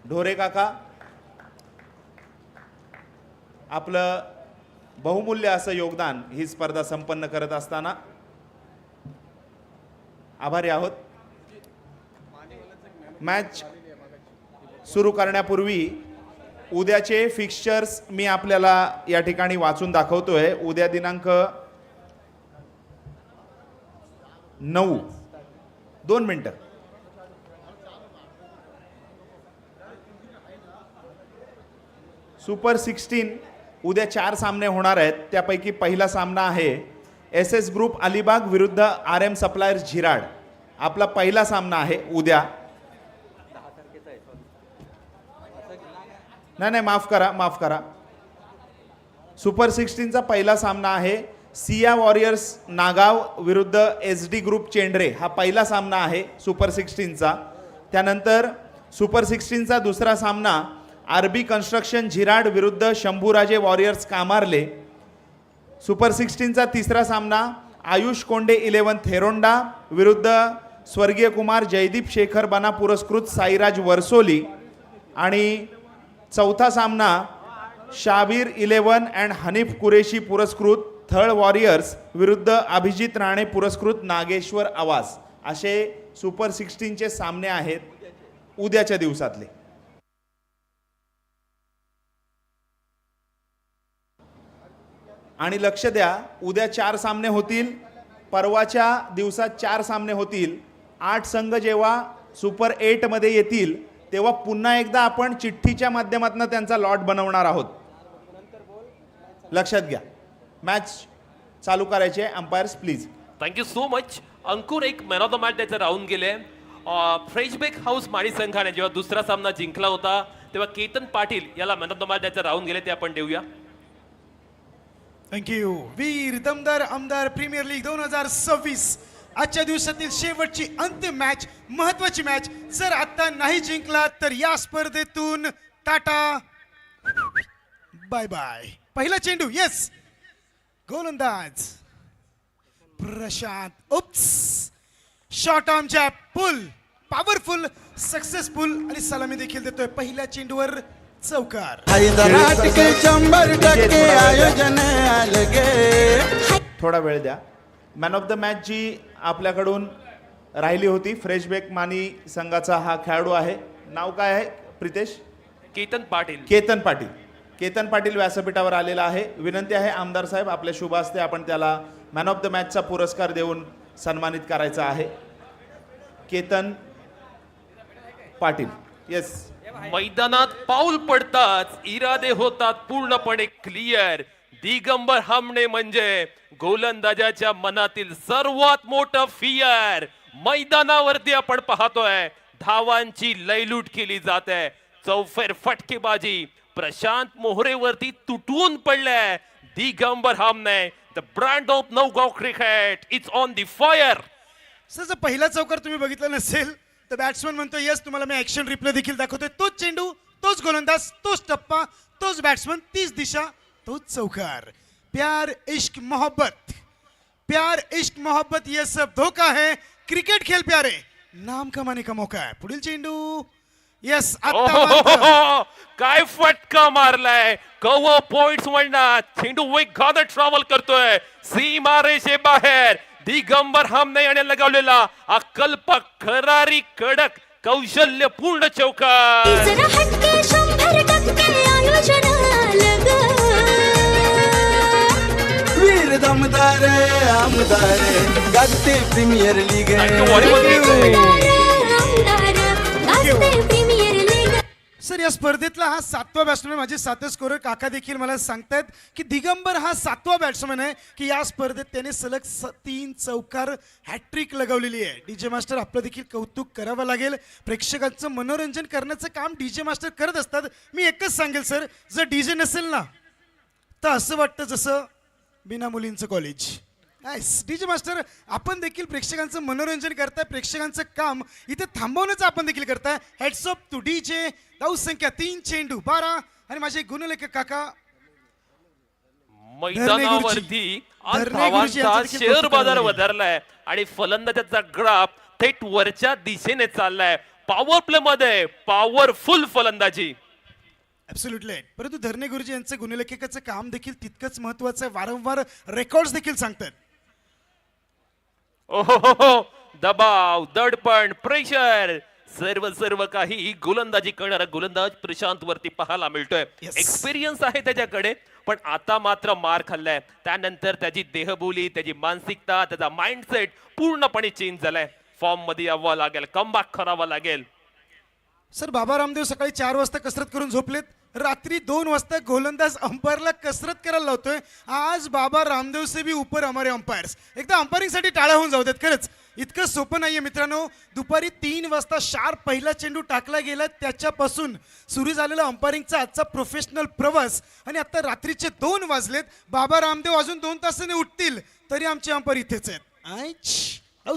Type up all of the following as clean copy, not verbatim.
ढोरे काका आपलं बहुमूल्य असं योगदान ही स्पर्धा संपन्न करत असताना आभारी आहोत. मॅच सुरू करण्यापूर्वी उद्याचे फिक्स्चर्स मी आपल्याला या ठिकाणी वाचून दाखवतोय. उद्या दिनांक 9 2 मिनिटं. सुपर 16 उद्या 4 सामने होणार आहेत. त्यापैकी पहिला सामना आहे SS ग्रुप अलिबाग विरुद्ध RM सप्लायर्स झिराड. आपला पहिला सामना आहे उद्या. नाही माफ करा. सुपर 16 चा पहिला सामना आहे सिया वॉरियर्स नागाव विरुद्ध SD ग्रुप चेंडरे. हा पहिला सामना आहे सुपर 16 चा. त्यानंतर सुपर 16 चा दुसरा सामना RB कन्स्ट्रक्शन झिराड विरुद्ध शंभूराजे वॉरियर्स कामारले. सुपर 16 चा तिसरा सामना आयुष कोंडे 11 थेरोंडा विरुद्ध स्वर्गीय कुमार जयदीप शेखर बना पुरस्कृत साईराज वर्सोली. आणि चौथा सामना शाबीर 11 अँड हनीफ कुरेशी पुरस्कृत थळ वॉरियर्स विरुद्ध अभिजित राणे पुरस्कृत नागेश्वर आवाज. असे सुपर 16 चे सामने आहेत उद्याच्या दिवसातले. आणि लक्ष द्या, उद्या 4 सामने होतील, परवाच्या दिवसात 4 सामने होतील. 8 संघ जेव्हा सुपर 8 मध्ये येतील तेव्हा पुन्हा एकदा आपण चिठ्ठीच्या माध्यमातून त्यांचा लॉट बनवणार आहोत. लक्षात घ्या. मॅच चालू करायचे. Umpires please. Thank you so much. Ankur एक मॅन ऑफ द मॅच त्याचं राहून गेले. फ्रेशबेक हाऊस माडी संघाने जेव्हा दुसरा सामना जिंकला होता तेव्हा केतन पाटील याला मॅन ऑफ द मॅच त्याचं राहून गेले. ते आपण देऊया. थँक्यू. वीर दमदार आमदार प्रीमियर लीग 2026 आजच्या दिवसातील शेवटची अंतिम मॅच, महत्वाची मॅच. जर आता नाही जिंकला तर या स्पर्धेतून टाटा बाय बाय. पहिला चेंडू. येस, गोलंदाज Prashant. Oops, short arm jab, pull, powerful, successful आणि सलामी देखील देतोय. पहिल्या चेंडूवर चौकार. थोडा वेळ द्या. मॅन ऑफ द मॅच जी आपल्याकडून राहिली होती फ्रेशबेक मानी संघाचा हा खेळाडू आहे. नाव काय आहे प्रितेश? केतन पाटील. केतन पाटील व्यासपीठावर आलेला आहे. विनंती आहे आमदार साहेब आपल्या शुभ हस्ते आपण त्याला मॅन ऑफ द मॅचचा पुरस्कार देऊन सन्मानित करायचा आहे. केतन पाटील. येस. मैदानात पाऊल पडताच इरादे होतात पूर्णपणे क्लिअर. दिगंबर हमणे म्हणजे गोलंदाजाच्या मनातील सर्वात मोठं फियर. मैदानावरती आपण पाहतोय धावांची लयलूट केली जाते. चौफेर फटकेबाजी प्रशांत मोहरेवरती तुटून पडलाय. Digambar Hamne the brand of Naugaon cricket it's on the fire. Sir पहिला चौकार तुम्ही बघितला नसेल तर बॅट्समन म्हणतो यस तुम्हाला मी ऍक्शन रिप्ले देखील दाखवतोय. तोच चेंडू, तोच गोलंदाज, तोच टप्पा, तोच बॅट्समन, तीच दिशा, तोच चौकार. प्यार इश्क मोहब्बत, प्यार इश्क मोहब्बत ये सब धोखा है. क्रिकेट खेल प्यारे, नाम कमाने का मौका है. पुढील चेंडू. यस, काय फटका मारलाय. कव्हर पॉइंट्स म्हणणार. चेंडू वेगाने ट्रॅव्हल करतोय सीमा रेषे बाहेर. दिगंबर हमने याने लगावलेला अकल्पक खरारी कडक कौशल्यपूर्ण चौकार. वीर दमदार आमदार गाजते प्रीमियर लीग. सर या स्पर्धेतला हा 7वा बॅट्समॅन. माझे 7 स्कोरर काका देखील मला सांगतायत की दिगंबर हा 7वा बॅट्समॅन आहे की या स्पर्धेत त्याने सलग 3 चौकार हॅट्रिक लगावलेली आहे. डीजे मास्टर आपलं देखील कौतुक करावं लागेल. प्रेक्षकांचं मनोरंजन करण्याचं काम डीजे मास्टर करत असतात. मी एकच सांगेल सर, जर डीजे नसेल ना तर असं वाटतं जसं बिना मुलींचं कॉलेज. डीजे मास्टर आपण देखील प्रेक्षकांचं मनोरंजन करताय. प्रेक्षकांचं काम इथे थांबवण्याचं आपण देखील करताय. Heads of two DJ. धाव संख्या 3, चेंडू 12 आणि माझे गुणलेखक काका मैदानावरती धावांचा शेअर बाजार वधारलाय आणि फलंदाजाचा ग्राफ थेट वरच्या दिशेने चाललाय. पॉवर प्ले मध्ये पॉवरफुल फलंदाजी. ऍब्सोल्युटली. परंतु धरणे गुरुजी यांचं गुणलेखकाचं काम देखील तितकंच महत्वाचं आहे. वारंवार रेकॉर्ड्स देखील सांगतात. ओहो, दबाव, दडपण, प्रेशर, सर्व काही गोलंदाजी करणारा गोलंदाज प्रशांत वरती पाहायला मिळतोय. Yes. एक्सपिरियन्स आहे त्याच्याकडे, पण आता मात्र मार खाल्लाय. त्यानंतर त्याची देहबोली, त्याची मानसिकता, त्याचा माइंडसेट पूर्णपणे चेंज झालाय. फॉर्म मध्ये यावं लागेल, कमबॅक करावा लागेल. सर बाबा रामदेव सकाळी 4 वाजता कसरत करून झोपलेत. रात्री 2 वाजता गोलंदाज अंपायरला कसरत करायला लावतोय. आज बाबा रामदेव से भी ऊपर हमारे अंपायर्स. एकदा अंपायरिंगसाठी टाळ्या होऊन जाऊ देत. खरंच इतकं सोपं नाहीये मित्रांनो. दुपारी 3 वाजता शार्प पहिला चेंडू टाकला गेला, त्याच्यापासून सुरू झालेला अंपायरिंगचा आजचा प्रोफेशनल प्रवास, आणि आता रात्रीचे 2 वाजलेत. बाबा रामदेव अजून 2 तासाने उठतील तरी आमचे अंपायर इथेच आहेत.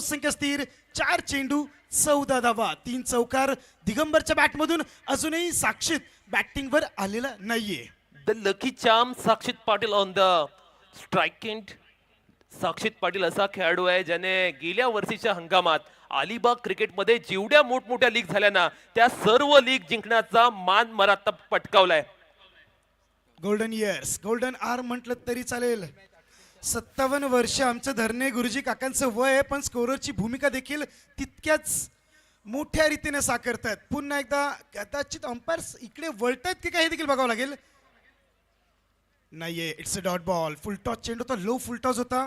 संख्या स्थिर, 4 चेंडू 14 धावा, 3 चौकार. दिगंबरच्या बॅटमधून अजूनही साक्षीत बॅटिंगवर आलेला नाहीये. The lucky charm Sakshit Patil on the strike end. Sakshit Patil असा खेळाडू आहे ज्याने गेल्या वर्षीच्या हंगामात अलिबाग क्रिकेटमध्ये जेवढ्या मोठमोठ्या लीग झाल्या ना, त्या सर्व लीग जिंकण्याचा मान मराठा पटकावलाय. गोल्डन इयर्स, गोल्डन आर म्हटलं तरी चालेल. 57 वर्ष आमचं धरणे गुरुजी काकांचं वय आहे, पण स्कोररची भूमिका देखील तितक्याच मोठ्या रीतीने साकारतात. पुन्हा एकदा कदाचित अंपायर्स इकडे वळतायत की काही देखील बघावं लागेल. नाहीये, it's a dot ball. Full toss चेंडू होता, लो फुल टॉस होता,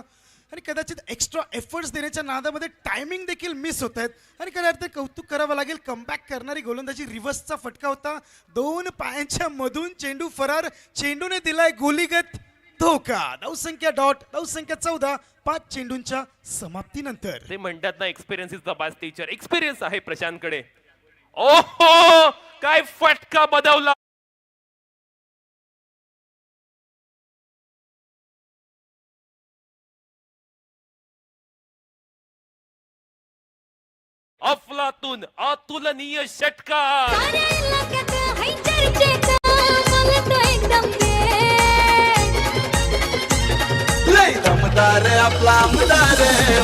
आणि कदाचित एक्स्ट्रा एफर्ट्स देण्याच्या नादामध्ये टायमिंग देखील मिस होत आहेत. आणि खऱ्या अर्थात कौतुक करावं लागेल, कमबॅक करणारी गोलंदाजी, रिव्हर्सचा फटका होता. 2 पायांच्या मधून चेंडू फरार. चेंडूने दिलाय गोलीगत धोका. धावसंख्या डॉट, धावसंख्या 14, 5 चेंडूंच्या समाप्तीनंतर. ते म्हणतात ना, experience is the best teacher. Experience आहे प्रशांतकडे. ओहो, काय फटका बदवला. अफलातून अतुलनीय षटकार. लय दमदार आपला आमदार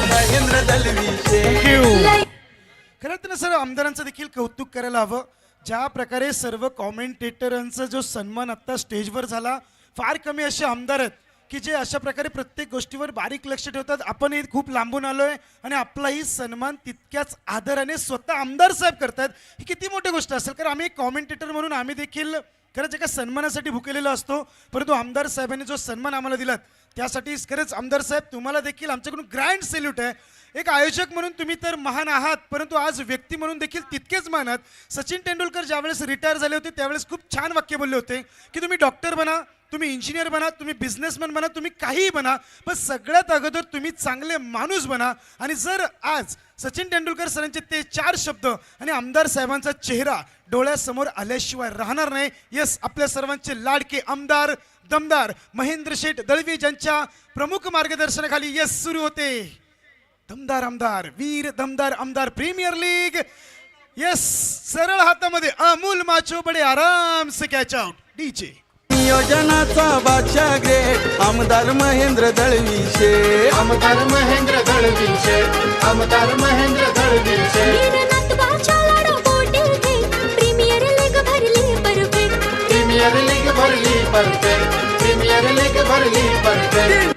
महेंद्र दलवीशे. खरं तर सर आमदारांचं देखील कौतुक करायला हवं. ज्या प्रकारे सर्व कॉमेंटेटरांचा जो सन्मान आता स्टेजवर झाला, फार कमी असे आमदार आहेत की जे अशा प्रकारे प्रत्येक गोष्टीवर बारीक लक्ष ठेवतात. आपणही खूप लांबून आलोय आणि आपलाही सन्मान तितक्याच आदराने स्वतः आमदार साहेब करतात. ही किती मोठी गोष्ट असेल, कारण आम्ही एक कॉमेंटेटर म्हणून आम्ही देखील खरंच एका सन्मानासाठी भुकेलेलो असतो. परंतु आमदार साहेबांनी जो सन्मान आम्हाला दिलात त्यासाठी खरंच आमदार साहेब तुम्हाला देखील आमच्याकडून ग्रँड सॅल्यूट आहे. एक आयोजक म्हणून तुम्ही तर महान आहात, परंतु आज व्यक्ती म्हणून देखील तितकेच मान आहात. सचिन तेंडुलकर ज्यावेळेस रिटायर झाले होते त्यावेळेस खूप छान वाक्य बोलले होते की तुम्ही डॉक्टर बना, तुम्ही इंजिनियर बना, तुम्ही बिझनेसमॅन बना, तुम्ही काहीही बना, पण सगळ्यात अगोदर तुम्ही चांगले माणूस बना. आणि जर आज सचिन तेंडुलकर सरांचे ते 4 शब्द आणि आमदार साहेबांचा चेहरा डोळ्यासमोर आल्याशिवाय राहणार नाही. यस, आपल्या सर्वांचे लाडके आमदार दमदार महेंद्र शेठ दळवी यांच्या प्रमुख मार्गदर्शनाखाली यस सुरू होते दमदार आमदार, वीर दमदार आमदार प्रीमियर लीग. यस, सरळ हातामध्ये अमूल माचो बडे आराम से कॅच आउट. डीजे नियोजनाचा बादशाह ग्रेट आमदार महेंद्र दळवीशे. आमदार महेंद्र दळवीशे, आमदार महेंद्र दळवीशे. प्रीमियर लीग भरली परफेक्ट, प्रीमियर लीग भरली परफेक्ट.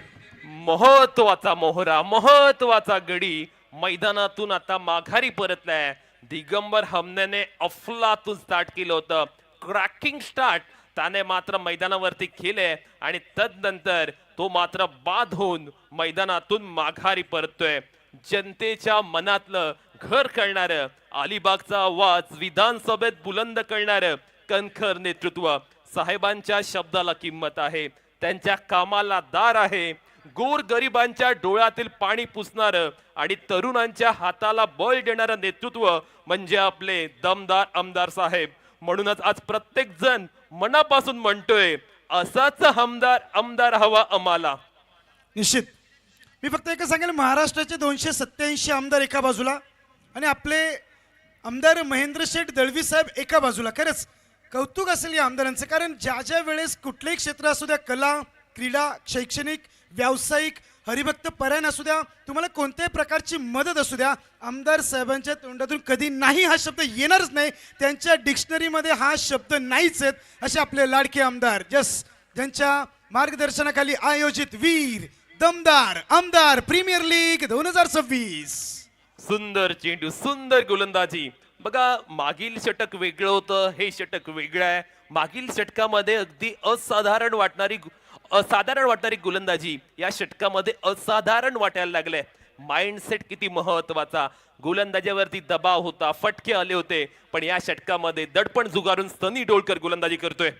महत्वाचा मोहरा, महत्वाचा गडी मैदानातून आता माघारी परतलाय. दिगंबर हमनेने अफलातून स्टार्ट केलं होतं, क्रॅकिंग स्टार्ट त्याने मात्र मैदानावरती केले, आणि तदनंतर तो मात्र बाद होऊन मैदानातून माघारी परततोय. जनतेच्या मनातलं घर करणारं, अलिबागचा आवाज विधानसभेत बुलंद करणारं कणखर नेतृत्व. साहेबांच्या शब्दाला किंमत आहे, त्यांच्या कामाला दार आहे. गोर गरिबांच्या डोळ्यातील पाणी पुसणारं आणि तरुणांच्या हाताला बळ देणारं नेतृत्व म्हणजे आपले दमदार आमदार साहेब. म्हणूनच आज प्रत्येक जण मनापासून म्हणतोय, असाच आमदार हवा आम्हाला. निश्चित. मी फक्त एकच सांगेल, महाराष्ट्राचे 287 आमदार एका बाजूला आणि आपले आमदार महेंद्र शेठ दळवी साहेब एका बाजूला. खरंच कौतुक असेल या आमदारांचं, कारण ज्या ज्या वेळेस कुठलेही क्षेत्र असू द्या, कला, क्रीडा, शैक्षणिक, व्यावसायिक, हरिभक्त परायण असू द्या, तुम्हाला कोणत्याही प्रकारची मदत असू द्या, आमदार साहेबांच्या तोंडातून कधी नाही हा शब्द येणारच नाही. त्यांच्या डिक्शनरीमध्ये हा शब्द नाहीच आहेत. असे आपले लाडके आमदार ज्यांच्या मार्गदर्शनाखाली आयोजित वीर दमदार आमदार प्रीमियर लीग 2026. सुंदर चेंडू, सुंदर गोलंदाजी. बघा, मागील षटक वेगळं होतं, हे षटक वेगळं आहे. मागील षटकामध्ये अगदी असाधारण वाटणारी गोलंदाजी या षटकामध्ये असाधारण वाटायला लागले. माइंडसेट किती महत्वाचा. गोलंदाजीवरती दबाव होता, फटके आले होते, पण या षटकामध्ये दडपण जुगारून सनी डोलकर गोलंदाजी करतोय.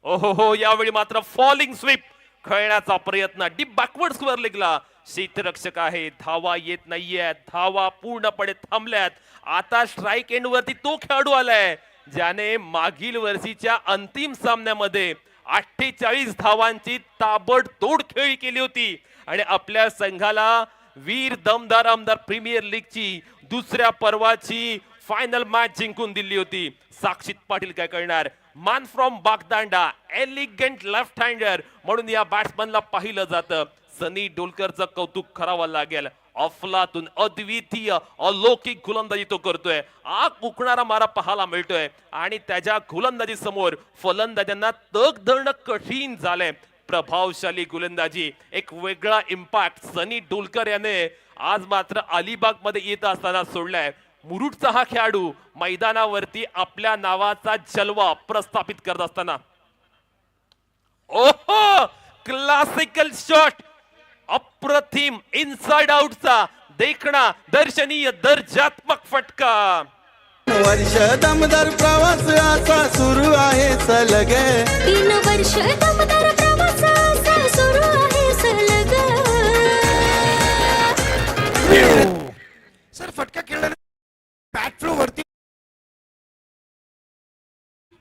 ओहो, यावेळी मात्र फॉलिंग स्वीप खेळण्याचा प्रयत्न, डीप बॅकवर्ड स्क्वेअर लेगला. क्षेत्ररक्षक आहे, धावा येत नाहीये, धावा पूर्णपणे थांबल्यात. आता स्ट्राईक एंड वरती तो खेळाडू आलाय ज्याने मागील वर्षीच्या अंतिम सामन्यामध्ये 48 धावांची ताबडतोड खेळी केली होती आणि आपल्या संघाला वीर दमदार आमदार प्रीमियर लीगची दुसऱ्या पर्वाची फायनल मॅच जिंकून दिली होती. साक्षीत पाटील काय करणार? मान फ्रॉम बागदांडा, एलिगंट लेफ्ट हँडर म्हणून या बॅट्समनला पाहिलं जातं. सनी डोलकरचं कौतुक करावं लागेल. अफलातून अद्वितीय अलौकिक गोलंदाजी तो करतोय. आग उकणारा मारा पाहायला मिळतोय आणि त्याच्या गोलंदाजी समोर फलंदाजांना तग धरणं कठीण झालंय. प्रभावशाली गोलंदाजी, एक वेगळा इम्पॅक्ट सनी डोलकर याने आज मात्र अलिबाग मध्ये येत असताना सोडलाय. मुरुडचा हा खेळाडू मैदानावरती आपल्या नावाचा जलवा प्रस्थापित करत असताना ओहो, क्लासिकल शॉट, अप्रतिम इनसाइड आउटचा देखणा दर्शनीय दर्जात्मक फटका. वर्ष दमदार प्रवास असा सुरू आहे सलग. 3 वर्ष दमदार प्रवास असा सुरू आहे सलग. सर फटका खेळल्यानंतर बॅट फ्लो वरती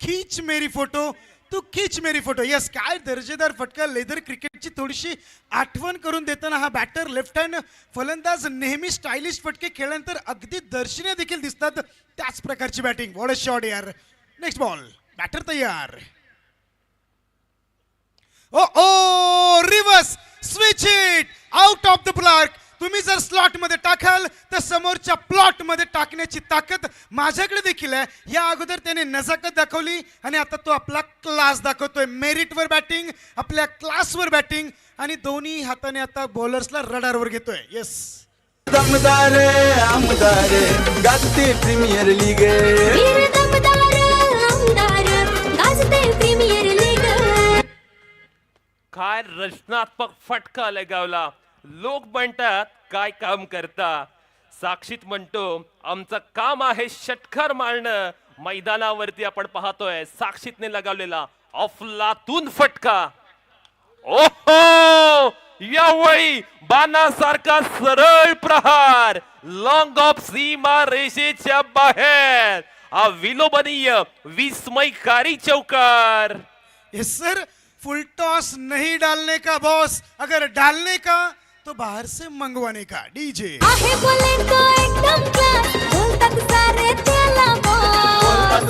खीच मेरी फोटो, तू खीच मेरी फोटो. यस, काय दर्जेदार फटका. लेदर क्रिकेटची थोडीशी आठवण करून देताना हा बॅटर लेफ्ट हँड फलंदाज नेहमी स्टायलिश फटके खेळल्यानंतर अगदी दर्शनीय देखील दिसतात. त्याच प्रकारची बॅटिंग. व्हॉट अ शॉट यार. नेक्स्ट बॉल, बॅटर तयार. Oh reverse switch it out of the block. तुम्ही जर स्लॉट मध्ये टाकाल तर समोरच्या प्लॉट मध्ये टाकण्याची ताकद माझ्याकडे देखील आहे. या अगोदर त्याने नजाकत दाखवली आणि आता तो आपला क्लास दाखवतोय. मेरिटवर बॅटिंग, आपल्या क्लासवर बॅटिंग आणि दोन्ही हाताने आता बॉलर्सला रडारवर घेतोय. येस, दमदार आमदार गाजते प्रीमियर लीग. वीर दमदार आमदार गाजते प्रीमियर लीग. काय रचनात्मक फटका लगावला. लोक म्हणतात काय काम करता. साक्षीत म्हणतो आमचं काम आहे षटकार मारणं. मैदानावरती आपण पाहतोय साक्षीतने लगावलेला अफलातून फटका. ओहो, यावेळी बाणासारखा सरळ प्रहार, लॉंग ऑफ सीमा रेषेच्या बाहेर. हा विलोभनीय विस्मयकारी चौकार. Yes sir. फुल टॉस नहीं डालने का बॉस, अगर डालने का तो बाहर से मंगवाने का. डीजे आहे बोले तो एकदम क्लास. बोलतात सारे त्याला बॉस.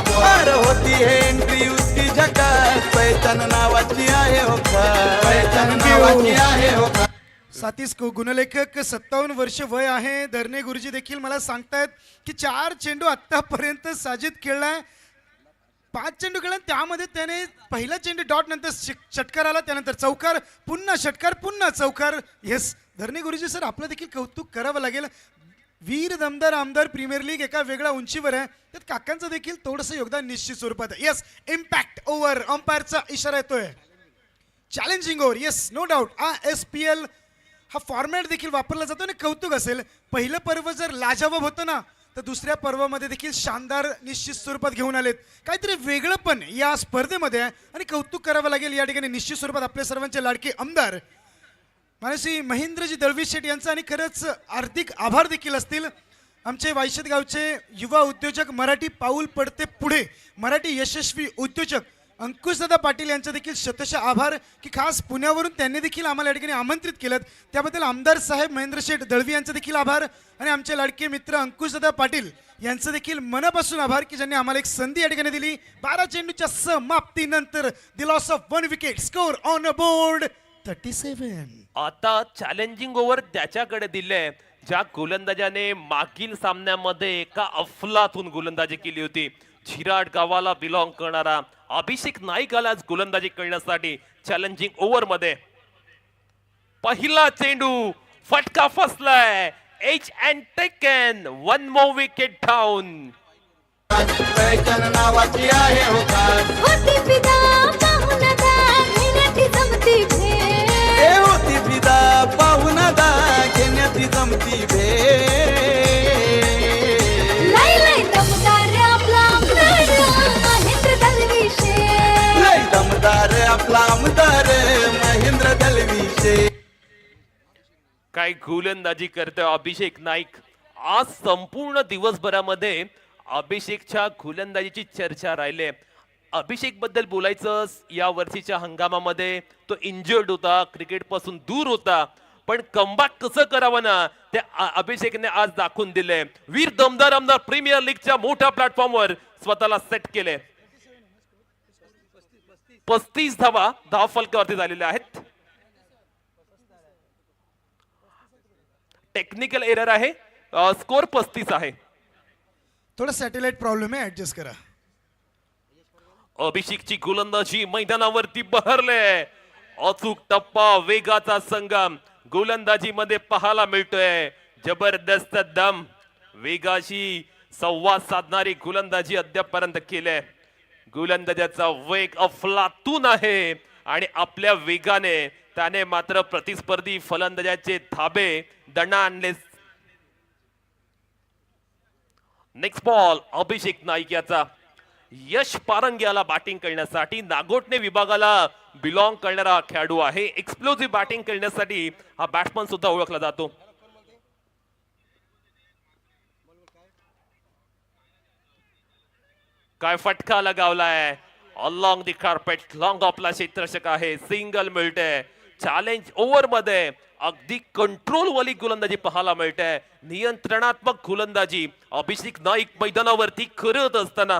पार होती है एंट्री उसकी झकास. पैठण नावाची आहे हो खास. पैठण नावाची आहे हो खास. साथीस गुणलेखक 57 वर्ष वय आहे. धरणे गुरुजी देखील मला सांगतायत की 4 चेंडू आतापर्यंत साजिद खेळलाय. 5 चेंडू खेळला, त्यामध्ये त्याने पहिला चेंडू डॉट नंतर षटकार आला, त्यानंतर चौकार, पुन्हा षटकार, पुन्हा चौकार. येस, धरणे गुरुजी सर आपलं देखील कौतुक करावं लागेल. वीर दमदार आमदार प्रीमियर लीग एका वेगळ्या उंचीवर आहे. त्यात काकांचं देखील थोडंसं योगदान निश्चित स्वरूपात आहे. येस, इम्पॅक्ट ओव्हर, अंपायरचा इशारा येतोय. Challenging over. Yes, no doubt. SPL हा फॉर्मॅट देखील वापरला जातो आणि कौतुक असेल. पहिलं पर्व जर लाजवाब होतं ना, तर दुसऱ्या पर्वामध्ये देखील शानदार निश्चित स्वरूपात घेऊन आलेत. काहीतरी वेगळं पण या स्पर्धेमध्ये आहे आणि कौतुक करावं लागेल या ठिकाणी निश्चित स्वरूपात आपल्या सर्वांचे लाडके आमदार मानसी महेंद्रजी दळवी शेठ यांचा. आणि खरंच हार्दिक आभार देखील असतील आमचे वायशेत गावचे युवा उद्योजक, मराठी पाऊल पडते पुढे, मराठी यशस्वी उद्योजक अंकुशदादा पाटील यांचे देखील शतशः आभार की खास पुण्यावरून त्यांनी देखील आम्हाला या ठिकाणी आमंत्रित केलं. त्याबद्दल आमदार साहेब महेंद्र शेठ दळवी यांचे देखील आभार आणि आमचे लाडके मित्र अंकुशदादा पाटील यांचं देखील मनापासून आभार की ज्यांनी आम्हाला एक संधी या ठिकाणी दिली. 12 चेंडूच्या समाप्तीनंतर the loss of 1 wicket, score on board 37. आता चॅलेंजिंग ओव्हर त्याच्याकडे दिले ज्या गोलंदाजाने मागील सामन्यामध्ये एका अफलातून गोलंदाजी केली होती. झिराड गावाला बिलॉंग करणारा अभिषेक नाईक आला आज गोलंदाजी करण्यासाठी चॅलेंजिंग ओव्हर मध्ये. पहिला चेंडू फटका फसलाय. Edge and taken 1 more wicket down. Pehchan नावाची आहे हो खास. होती फिदा पाहून दा घेण्याची जमती भेट. ए होती फिदा पाहून दा घेण्याची जमती भेट. लय लय दमदार आपला आमदार महेंद्र दलविशे. लय दमदार आपला आमदार महेंद्र दलविशे. काय गोलंदाजी करतोय अभिषेक नाईक. आज संपूर्ण दिवसभरामध्ये अभिषेकच्या गोलंदाजीची चर्चा राहिली. अभिषेक बद्दल बोलायचं, या वर्षीच्या हंगामामध्ये तो इंजर्ड होता, क्रिकेट पासून दूर होता, पण कमबॅक कसं करावं ना ते अभिषेकने आज दाखवून दिले. वीर दमदार आमदार प्रीमियर लीगच्या मोठ्या प्लॅटफॉर्मवर स्वतःला सेट केले. 35 धावा फलकावरती झालेल्या आहेत. टेक्निकल एरर आहे, स्कोर 35 आहे. थोडा सॅटेलाइट प्रॉब्लेम आहे, ऍडजस्ट करा. अभिषेकची गोलंदाजी मैदानावरती बहरले. अचूक टप्पा, वेगाचा संगम गोलंदाजीमध्ये पाहायला मिळतोय. जबरदस्त दम, वेगाशी संवाद साधणारी गोलंदाजी अद्यापर्यंत केले. गोलंदाजाचा वेग अफलातून आहे आणि आपल्या वेगाने त्याने मात्र प्रतिस्पर्धी फलंदाजाचे धाबे दणा आणले. नेक्स्ट बॉल अभिषेक नाईक याचा. यश पारंग याला बॅटिंग करण्यासाठी, नागोठणे विभागाला बिलॉंग करणारा खेळाडू आहे. एक्सप्लोसिव्ह बॅटिंग करण्यासाठी हा बॅट्समन सुद्धा ओळखला जातो. काय फटका लगावलाय. अलॉंग दी कार्पेट, लॉंग ऑफला क्षेत्ररक्षक आहे. सिंगल मिळते. चॅलेंज ओव्हर मध्ये अगदी कंट्रोल वाली गोलंदाजी पाहायला मिळते. नियंत्रणात्मक गोलंदाजी अभिषेक नाईक मैदानावरती करत असताना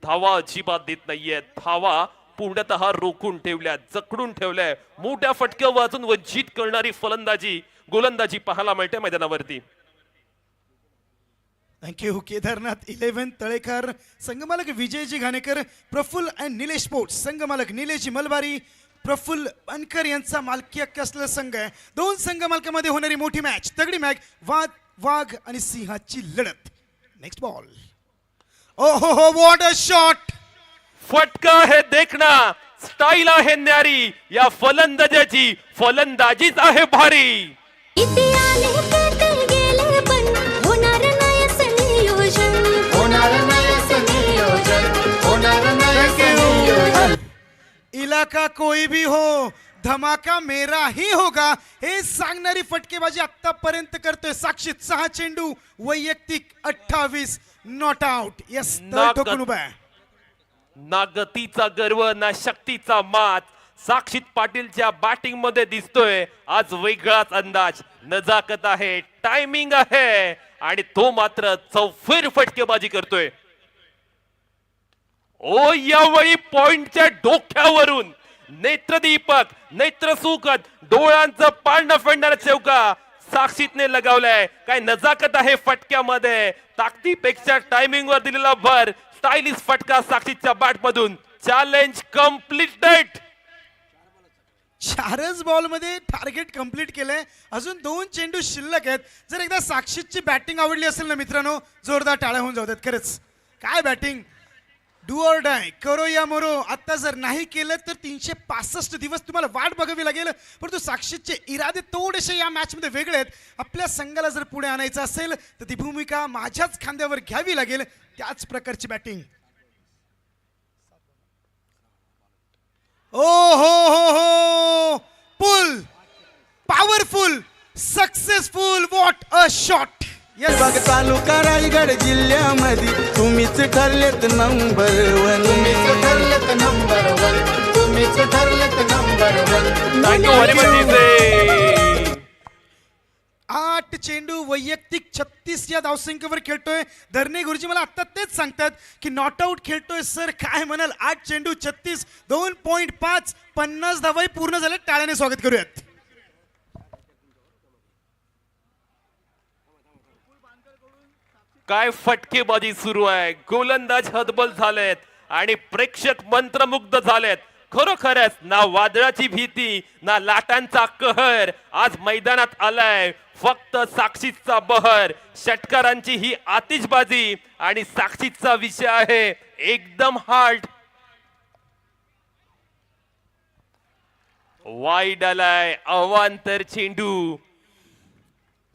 धावा अजिबात देत नाहीये. धावा पूर्णतः रोखून ठेवल्या, जखडून ठेवल्या. मोठ्या फटक्या वाजून वंचित करणारी फलंदाजी गोलंदाजी पाहायला मिळते मैदानावरती. थँक्यू केदारनाथ 11 तळेकर, संघमालक विजयजी घाणेकर, प्रफुल्ल अँड निलेश स्पोर्ट्स, संघमालक निलेशजी मलबारी, प्रफुल्ल बनकर यांचा मालकी हक्क असलेला संघ आहे. 2 संघ मालकामध्ये होणारी मोठी मॅच, तगडी मॅच, वाघ आणि सिंहाची लढत. Next ball. ओ हो व्हॉट अ शॉट. फटका आहे देखना, स्टाईल आहे न्यारी. या फलंदाजाची फलंदाजीच आहे भारी. किती आले पेटे गेले पण होणार नाही असं नियोजन. होणार नाही असं नियोजन. होणार नाही असं नियोजन. इलाका कोई भी हो, धमाका मेरा ही होगा, हे सांगणारी फटकेबाजी आतापर्यंत करतोय साक्षीत. 6 चेंडू, वैयक्तिक 28 नॉट आउट. यस, ठोकून उभा आहे. ना गतीचा गर्व ना शक्तीचा मात साक्षीत पाटीलच्या बॅटिंग मध्ये दिसतोय. आज वेगळाच अंदाज, नजाकत आहे, टायमिंग आहे आणि तो मात्र चौफेर फटकेबाजी करतोय. ओ यावेळी पॉइंटच्या डोक्यावरून नेत्रदीपक, नेत्रसुखद, डोळ्यांचं पारणं फेडणारा चौका साक्षीतने लगावलाय. काय नजाकत आहे फटक्यामध्ये. ताकदीपेक्षा टायमिंग वर दिलेला भर, स्टायलिश फटका साक्षीच्या बॅट मधून. Challenge completed. 4च बॉल मध्ये टार्गेट कंप्लीट केलंय. अजून 2 चेंडू शिल्लक आहेत. जर एकदा साक्षीची बॅटिंग आवडली असेल ना मित्रांनो, जोरदार टाळ्या होऊन जातात. खरंच काय बॅटिंग, डू ऑर डाय, करो या मरो. आता जर नाही केलं तर 365 दिवस तुम्हाला वाट बघावी लागेल. परंतु साक्षीचे इरादे थोडेसे या मॅच मध्ये वेगळे आहेत. आपल्या संघाला जर पुढे आणायचं असेल तर ती भूमिका माझ्याच खांद्यावर घ्यावी लागेल. त्याच प्रकारची बॅटिंग. ओ हो, pull, powerful, successful, what a shot. Yes. बघ तालुका रायगड जिल्ह्यामध्ये तुम्हीच ठरलेत नंबर वन. तुम्हीच ठरलेत नंबर वन. तुम्हीच ठरलेत number one. Thank you very much. 8 चेंडू वैयक्तिक 36 या धावसंख्येवर खेळतोय. धरणे गुरुजी मला आता तेच सांगतात की नॉट आउट खेळतोय. सर काय म्हणाल? 8 चेंडू 36, 2.5, 50 धावाही पूर्ण झाले. टाळ्याने स्वागत करूयात. काय फटकेबाजी सुरू आहे. गोलंदाज हतबल झालेत आणि प्रेक्षक मंत्रमुग्ध झालेत. खरोखरच ना वादळाची भीती ना लाटांचा कहर आज मैदानात आलाय. फक्त साक्षीचा बहर. षटकारांची ही आतिषबाजी आणि साक्षीचा विषय आहे एकदम हार्ड. वाईड आलाय अवांतर चेंडू.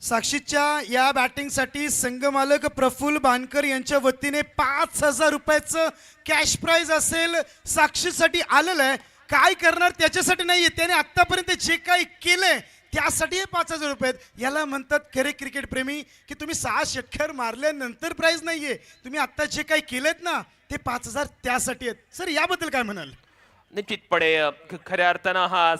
साक्षीच्या या बॅटिंगसाठी संघमालक प्रफुल्ल बानकर यांच्या वतीने 5,000 रुपयाचं कॅश प्राइज असेल. साक्षीसाठी आलेलं आहे. काय करणार त्याच्यासाठी नाहीये. त्याने आतापर्यंत जे काही केलंय त्यासाठी हे 5,000 रुपये आहेत. याला म्हणतात खरे क्रिकेट प्रेमी की तुम्ही 6 षटकार मारल्यानंतर प्राइज नाहीये. तुम्ही आता जे काही केलेत ना ते 5,000 त्यासाठी आहेत. सर याबद्दल काय म्हणाल? निश्चितपणे खऱ्या अर्थानं हा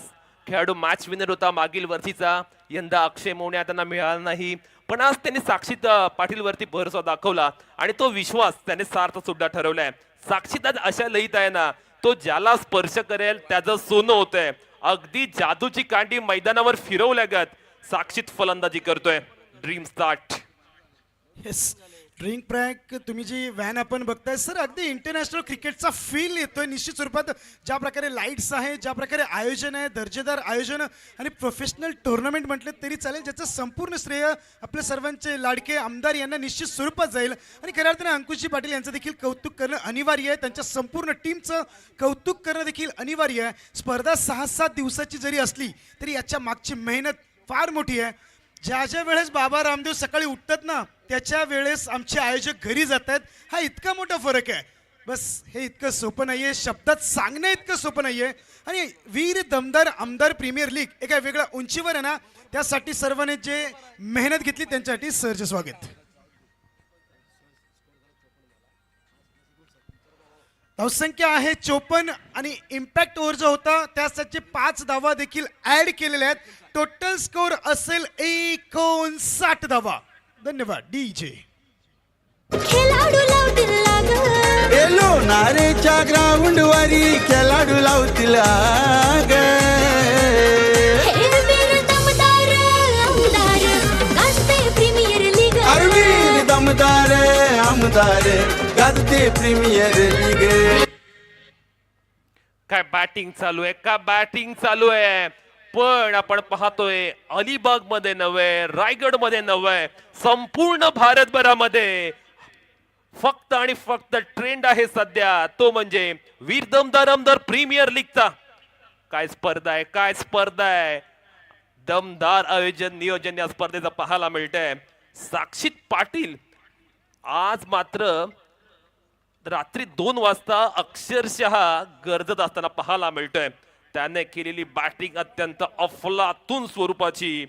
खेळाडू मॅच विनर होता मागील वर्षीचा. यंदा अक्षय मोन्या त्यांना मिळाला नाही, पण आज त्यांनी साक्षीत पाटीलवरती भरोसा दाखवला आणि तो विश्वास त्याने सार्थ सुद्धा ठरवलाय. साक्षीत आज अशा लयीत आहे ना, तो ज्याला स्पर्श करेल त्याचं सोनं होतंय. अगदी जादूची कांडी मैदानावर फिरवल्यागत साक्षीत फलंदाजी करतोय. Dream start. येस, ड्रिंक प्रॅक तुम्ही जी व्हॅन आपण बघताय सर, अगदी इंटरनॅशनल क्रिकेटचा फील येतोय निश्चित स्वरूपात. ज्या प्रकारे लाईट्स आहे, ज्या प्रकारे आयोजन आहे, दर्जेदार आयोजन आणि प्रोफेशनल टुर्नामेंट म्हटलं तरी चालेल, ज्याचं संपूर्ण श्रेय आपल्या सर्वांचे लाडके आमदार यांना निश्चित स्वरूपात जाईल. आणि खऱ्या अर्थाने अंकुशजी पाटील यांचं देखील कौतुक करणं अनिवार्य आहे. त्यांच्या संपूर्ण टीमचं कौतुक करणं देखील अनिवार्य आहे. स्पर्धा 6-7 दिवसाची जरी असली तरी याच्या मागची मेहनत फार मोठी आहे. ज्या वेळेस बाबा रामदेव सकाळी उठतात ना त्याच्या वेळेस आमचे आयोजक घरी जातात. हा इतका मोठा फरक आहे. बस हे इतकं सोपं नाहीये, शब्दात सांगणं इतकं सोपं नाहीये. आणि वीर दमदार आमदार प्रीमियर लीग एका वेगळ्या उंचीवर आहे ना, त्यासाठी सर्वांनी जे मेहनत घेतली त्यांच्यासाठी सहर्ष स्वागत. धावसंख्या आहे 54 आणि इम्पॅक्ट ओव्हर जो होता त्यासाठी 5 धावा देखील ऍड केलेल्या आहेत. टोटल स्कोर असेल 59 धावा. धन्यवाद डीजे. खेळाडू लावतील लाग एलो नारेच्या ग्राउंड वरी खेळाडू लावतील आग. हे वीर दमदार आमदार गाजते प्रीमियर लीग. अरवीर दमदार आमदार गाजते प्रीमियर लीग. काय बॅटिंग चालू आहे, का बॅटिंग चालू आहे. पण आपण पाहतोय अलिबाग मध्ये नव्हे, रायगड मध्ये नव्हे, संपूर्ण भारतभरामध्ये फक्त आणि फक्त ट्रेंड आहे सध्या, तो म्हणजे वीर दमदार आमदार प्रीमियर लीगचा. काय स्पर्धा आहे, काय स्पर्धा आहे. दमदार आयोजन नियोजन या स्पर्धेचं पाहायला मिळतंय. साक्षीत पाटील आज मात्र रात्री 2 वाजता अक्षरशः गरजत असताना पाहायला मिळतोय. त्याने केलेली बॅटिंग अत्यंत अफलातून स्वरूपाची.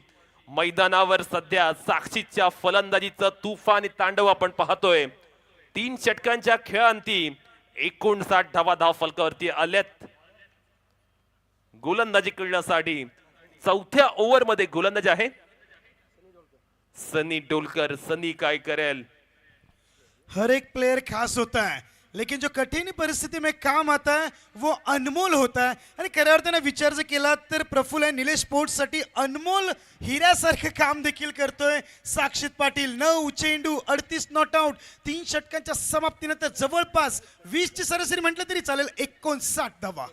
मैदानावर सध्या साक्षीच्या फलंदाजीचं तुफानी तांडव आपण पाहतोय. 3 षटकांच्या खेळांती 59 धावा धाव फलकावरती आल्यात. गोलंदाजी करण्यासाठी 4थ्या ओव्हर मध्ये गोलंदाज आहे सनी डोलकर. सनी काय करेल. हर एक प्लेयर खास होता है, लेकिन जो कठिन परिस्थिति में काम आता है वो अनमोल होता है. आणि खऱ्या अर्थाने विचार जर केला तर प्रफुल्ल निलेश स्पोर्ट्ससाठी अनमोल हिऱ्यासारखं काम देखील करतोय साक्षीत पाटील. 9 चेंडू 38 नॉट आउट. 3 षटकांच्या समाप्तीनंतर जवळपास 20 ची सरासरी म्हटलं तरी चालेल. 59 धावा.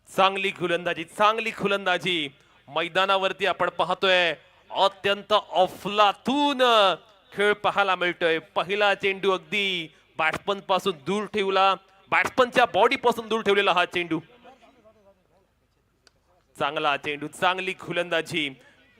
चांगली गोलंदाजी, चांगली गोलंदाजी मैदानावरती आपण पाहतोय. अत्यंत अफलातून खेळ पाहायला मिळतोय. पहिला चेंडू अगदी बॅट्समन पासून दूर ठेवला, बॅट्समनच्या बॉडी पासून दूर ठेवलेला हा चेंडू. चांगला चेंडू, चांगली गोलंदाजी,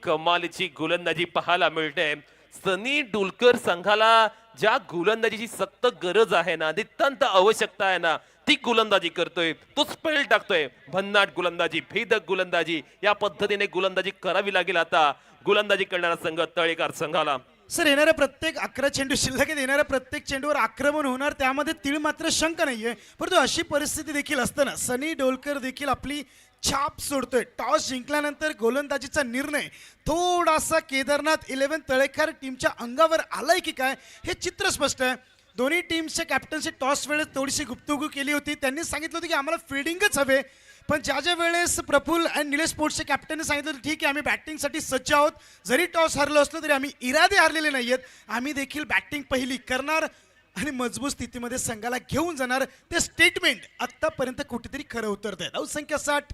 कमालीची गोलंदाजी पाहायला मिळते. सनी डुलकर संघाला ज्या गोलंदाजीची सक्त गरज आहे ना, नितांत आवश्यकता आहे ना, ती गोलंदाजी करतोय. तो स्पेल टाकतोय. भन्नाट गोलंदाजी, भेदक गोलंदाजी, या पद्धतीने गोलंदाजी करावी लागेल आता गोलंदाजी करणारा संघ तळेकर संघाला. सर येणाऱ्या प्रत्येक 11 चेंडू शिल्लक आहेत, येणाऱ्या प्रत्येक चेंडूवर आक्रमण होणार, त्यामध्ये तीळ मात्र शंका नाहीये. परंतु अशी परिस्थिती देखील असताना सनी डोलकर देखील आपली छाप सोडतोय. टॉस जिंकल्यानंतर गोलंदाजीचा निर्णय थोडासा केदारनाथ 11 तळेकर टीमच्या अंगावर आलाय की काय हे चित्र स्पष्ट आहे. दोन्ही टीमच्या कॅप्टनशी टॉस वेळेस थोडीशी गुप्तगू केली होती. त्यांनी सांगितलं होतं की आम्हाला फिल्डिंगच हवे, पण ज्या वेळेस प्रफुल्ल आणि निलेश स्पोर्ट्सच्या कॅप्टनने सांगितलं होतं ठीक आहे आम्ही बॅटिंगसाठी सज्ज आहोत, जरी टॉस हरलो असलो तरी आम्ही इरादे हारलेले नाही आहेत, आम्ही देखील बॅटिंग पहिली करणार आणि मजबूत स्थितीमध्ये संघाला घेऊन जाणार. ते स्टेटमेंट आतापर्यंत कुठेतरी खरं उतरत आहे. संख्या 60.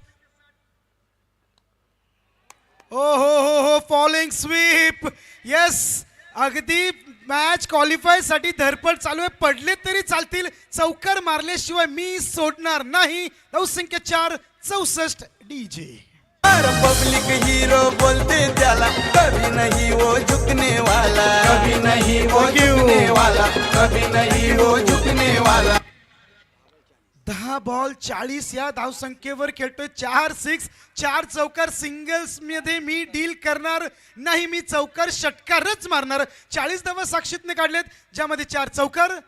हो फॉलोइंग स्वीप. येस, अगदी मॅच क्वालिफाय साठी धडपड चालू आहे. पडले तरी चालतील, चौकार मारल्याशिवाय मी सोडणार नाही. संख्या 4 64 डीजे. पब्लिक हीरो बोलते त्याला, कभी नहीं वो झुकने वाला, कभी नहीं वो झुकने वाला, कभी नहीं वो झुकने वाला. 10 बॉल 40 या धावसंख्येवर खेळतोय. 4 6 4 चौकार. सिंगल्स मध्ये मी डील करणार नाही, मी चौकार षटकारच मारणार. 40 धावा साक्षीतने काढलेत, ज्यामध्ये 4 चौकार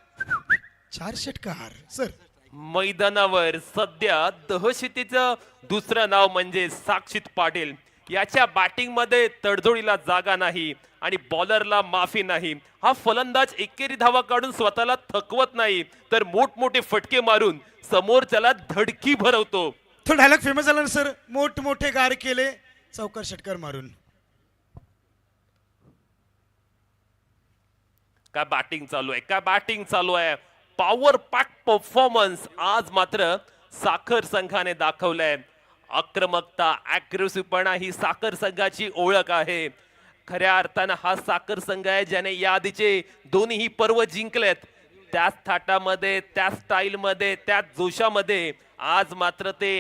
4 षटकार. सर मैदानावर सध्या दहशतीचं दुसरं नाव म्हणजे साक्षीत पाटील. याच्या बॅटिंग मध्ये तडजोडीला जागा नाही आणि बॉलरला माफी नाही. हा फलंदाज एकेरी धावा काढून स्वतःला थकवत नाही, तर मोठमोठे फटके मारून समोरच्याला धडकी भरवतो. तो डायलॉग फेमस झाला ना सर, मोठमोठे गार केले चौकार षटकार मारून. काय बॅटिंग चालू आहे, काय बॅटिंग चालू आहे. पॉवर पॅक परफॉर्मन्स आज मात्र साखर संघाने दाखवलंय. आक्रमकता, अग्रेसिव्हपणा ही साखर संघाची ओळख आहे. खऱ्या अर्थानं हा साखर संघ आहे ज्याने याआधीचे दोन्ही पर्व जिंकलेत. त्याच थाटामध्ये, त्याच स्टाईलमध्ये, त्याच जोशामध्ये आज मात्र ते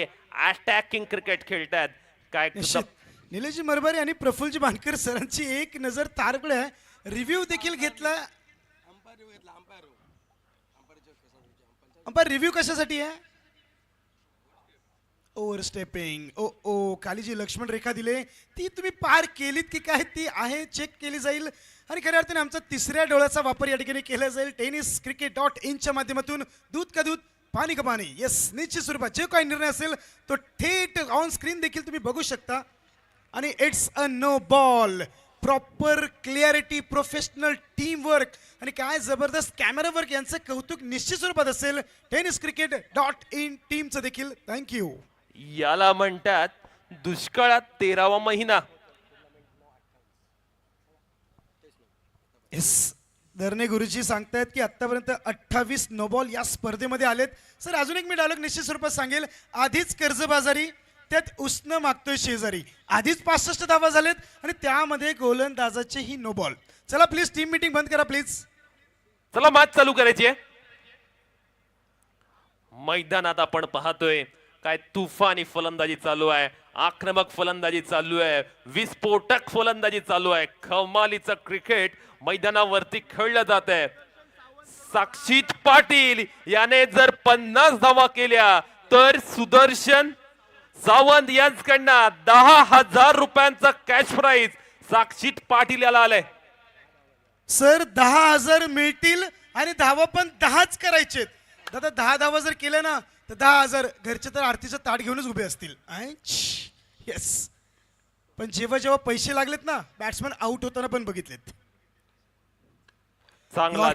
अटॅकिंग क्रिकेट खेळतात. काय निलेशजी मरबारी आणि प्रफुल्लजी बांडकर सरांची एक नजर तारकळे आहे. रिव्ह्यू देखील घेतला. अंपायर रिव्ह्यू कशासाठी आहे? Over stepping. Oh Kaliji Lakshman rekha दिले, ती तुम्ही पार केलीत की काय ती आहे चेक केली जाईल. आणि खऱ्या अर्थाने आमचा तिसऱ्या डोळ्याचा वापर या ठिकाणी केला जाईल. tenniscricket.in माध्यमातून दूध का दूध पाणी का पाणी. येस, निश्चित स्वरूपात जे काही निर्णय असेल तो थेट ऑन स्क्रीन देखील तुम्ही बघू शकता. आणि it's a no ball. Proper clarity, professional team work आणि काय जबरदस्त कॅमेरा वर्क यांचं कौतुक निश्चित स्वरूपात असेल tenniscricket.in टीमचं देखील. थँक्यू. याला म्हणतात दुष्काळात 13वा महिना. येस, धरणे गुरुजी सांगतायत की आतापर्यंत 28 नो बॉल या स्पर्धेमध्ये आलेत. सर अजून एक मी डायलॉग निश्चित स्वरूपात सांगेल. आधीच कर्जबाजारी, त्यात उसनं मागतोय शेजारी. आधीच 65 धावा झालेत आणि त्यामध्ये गोलंदाजाचेही नो बॉल. चला प्लीज टीम मीटिंग बंद करा प्लीज. चला मॅच चालू करायची आहे. मैदानात आपण पाहतोय काय तुफानी फलंदाजी चालू आहे, आक्रमक फलंदाजी चालू आहे, विस्फोटक फलंदाजी चालू आहे. कमालीचं क्रिकेट मैदानावरती खेळलं जात आहे. साक्षीत पाटील याने जर 50 धावा केल्या तर सुदर्शन सावंत यांच्याकडनं 10,000 रुपयांचा कॅश प्राइज साक्षीत पाटील याला आलंय. सर 10,000 मिळतील आणि धावा पण 10च करायचेत. दादा 10 धावा जर केल्या ना तर 10,000. घरचे तर आरतीचं ताट घेऊनच उभे असतील. येस, पण जेव्हा जेव्हा पैसे लागलेत ना, बॅट्समन आउट होताना पण बघितलेत. चांगला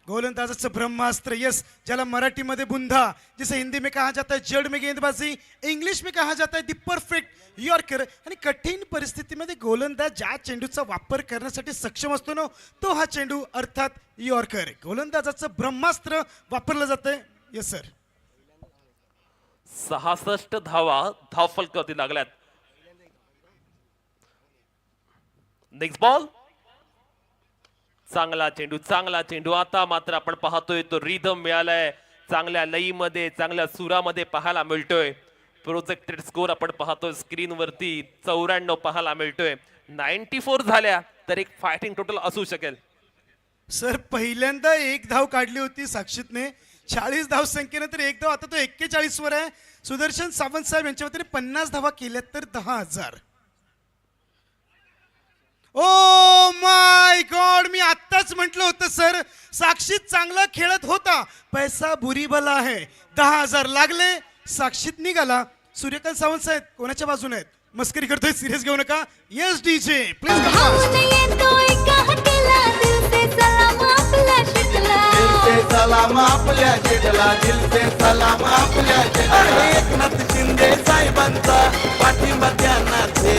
गोलंदाजाचं ब्रह्मास्त्र. यस, ज्याला मराठीमध्ये बुंधा, जिसे हिंदी में कहा जाता है जड़ में गेंदबाजी, इंग्लिश में कहा जाता है दी परफेक्ट यॉर्कर. आणि कठीण परिस्थितीमध्ये गोलंदाज ज्या चेंडूचा वापर करण्यासाठी सक्षम असतो ना, तो हा चेंडू अर्थात यॉर्कर. गोलंदाजाचं ब्रह्मास्त्र वापरलं जातंय. Yes sir. 66 धावा धावफलकावरती लागल्यात. Next ball. चांगला चेंडू, चांगला चेंडू. आता मात्र आपण पाहतोय तो रिदम मिळालाय. चांगल्या लईमध्ये, चांगल्या सुरामध्ये पाहायला मिळतोय. प्रोजेक्टेड स्कोर आपण पाहतोय स्क्रीन वरती 94 पाहायला मिळतोय. 94 झाल्या तर एक फायटिंग टोटल असू शकेल. सर पहिल्यांदा एक धाव काढली होती साक्षीतने 40 धाव संख्येनंतर एक धाव, आता तो 41 वर आहे. सुदर्शन सावंत साहेब यांच्या वतीने 50 धावा केल्यात तर 10,000. ओ माय गॉड, मी आत्ताच म्हटलं होतं सर, साक्षीत चांगला खेळत होता, पैसा बुरी बला आहे. 10,000 लागले, साक्षीत निघाला. सूर्यकांत सावंत साहेब कोणाच्या बाजूने आहेत? मस्करी करतोय, सिरियस घेऊ नका. येस डीजे प्लीज धावून येतोय काटेला, दिल से सलाम आपल्या शिकला. दिल से सलाम आपल्या शेटला, दिल से सलाम आपल्या शेटला. एकनाथ शिंदे साहेबांचा पाठिंबा त्यांना दे.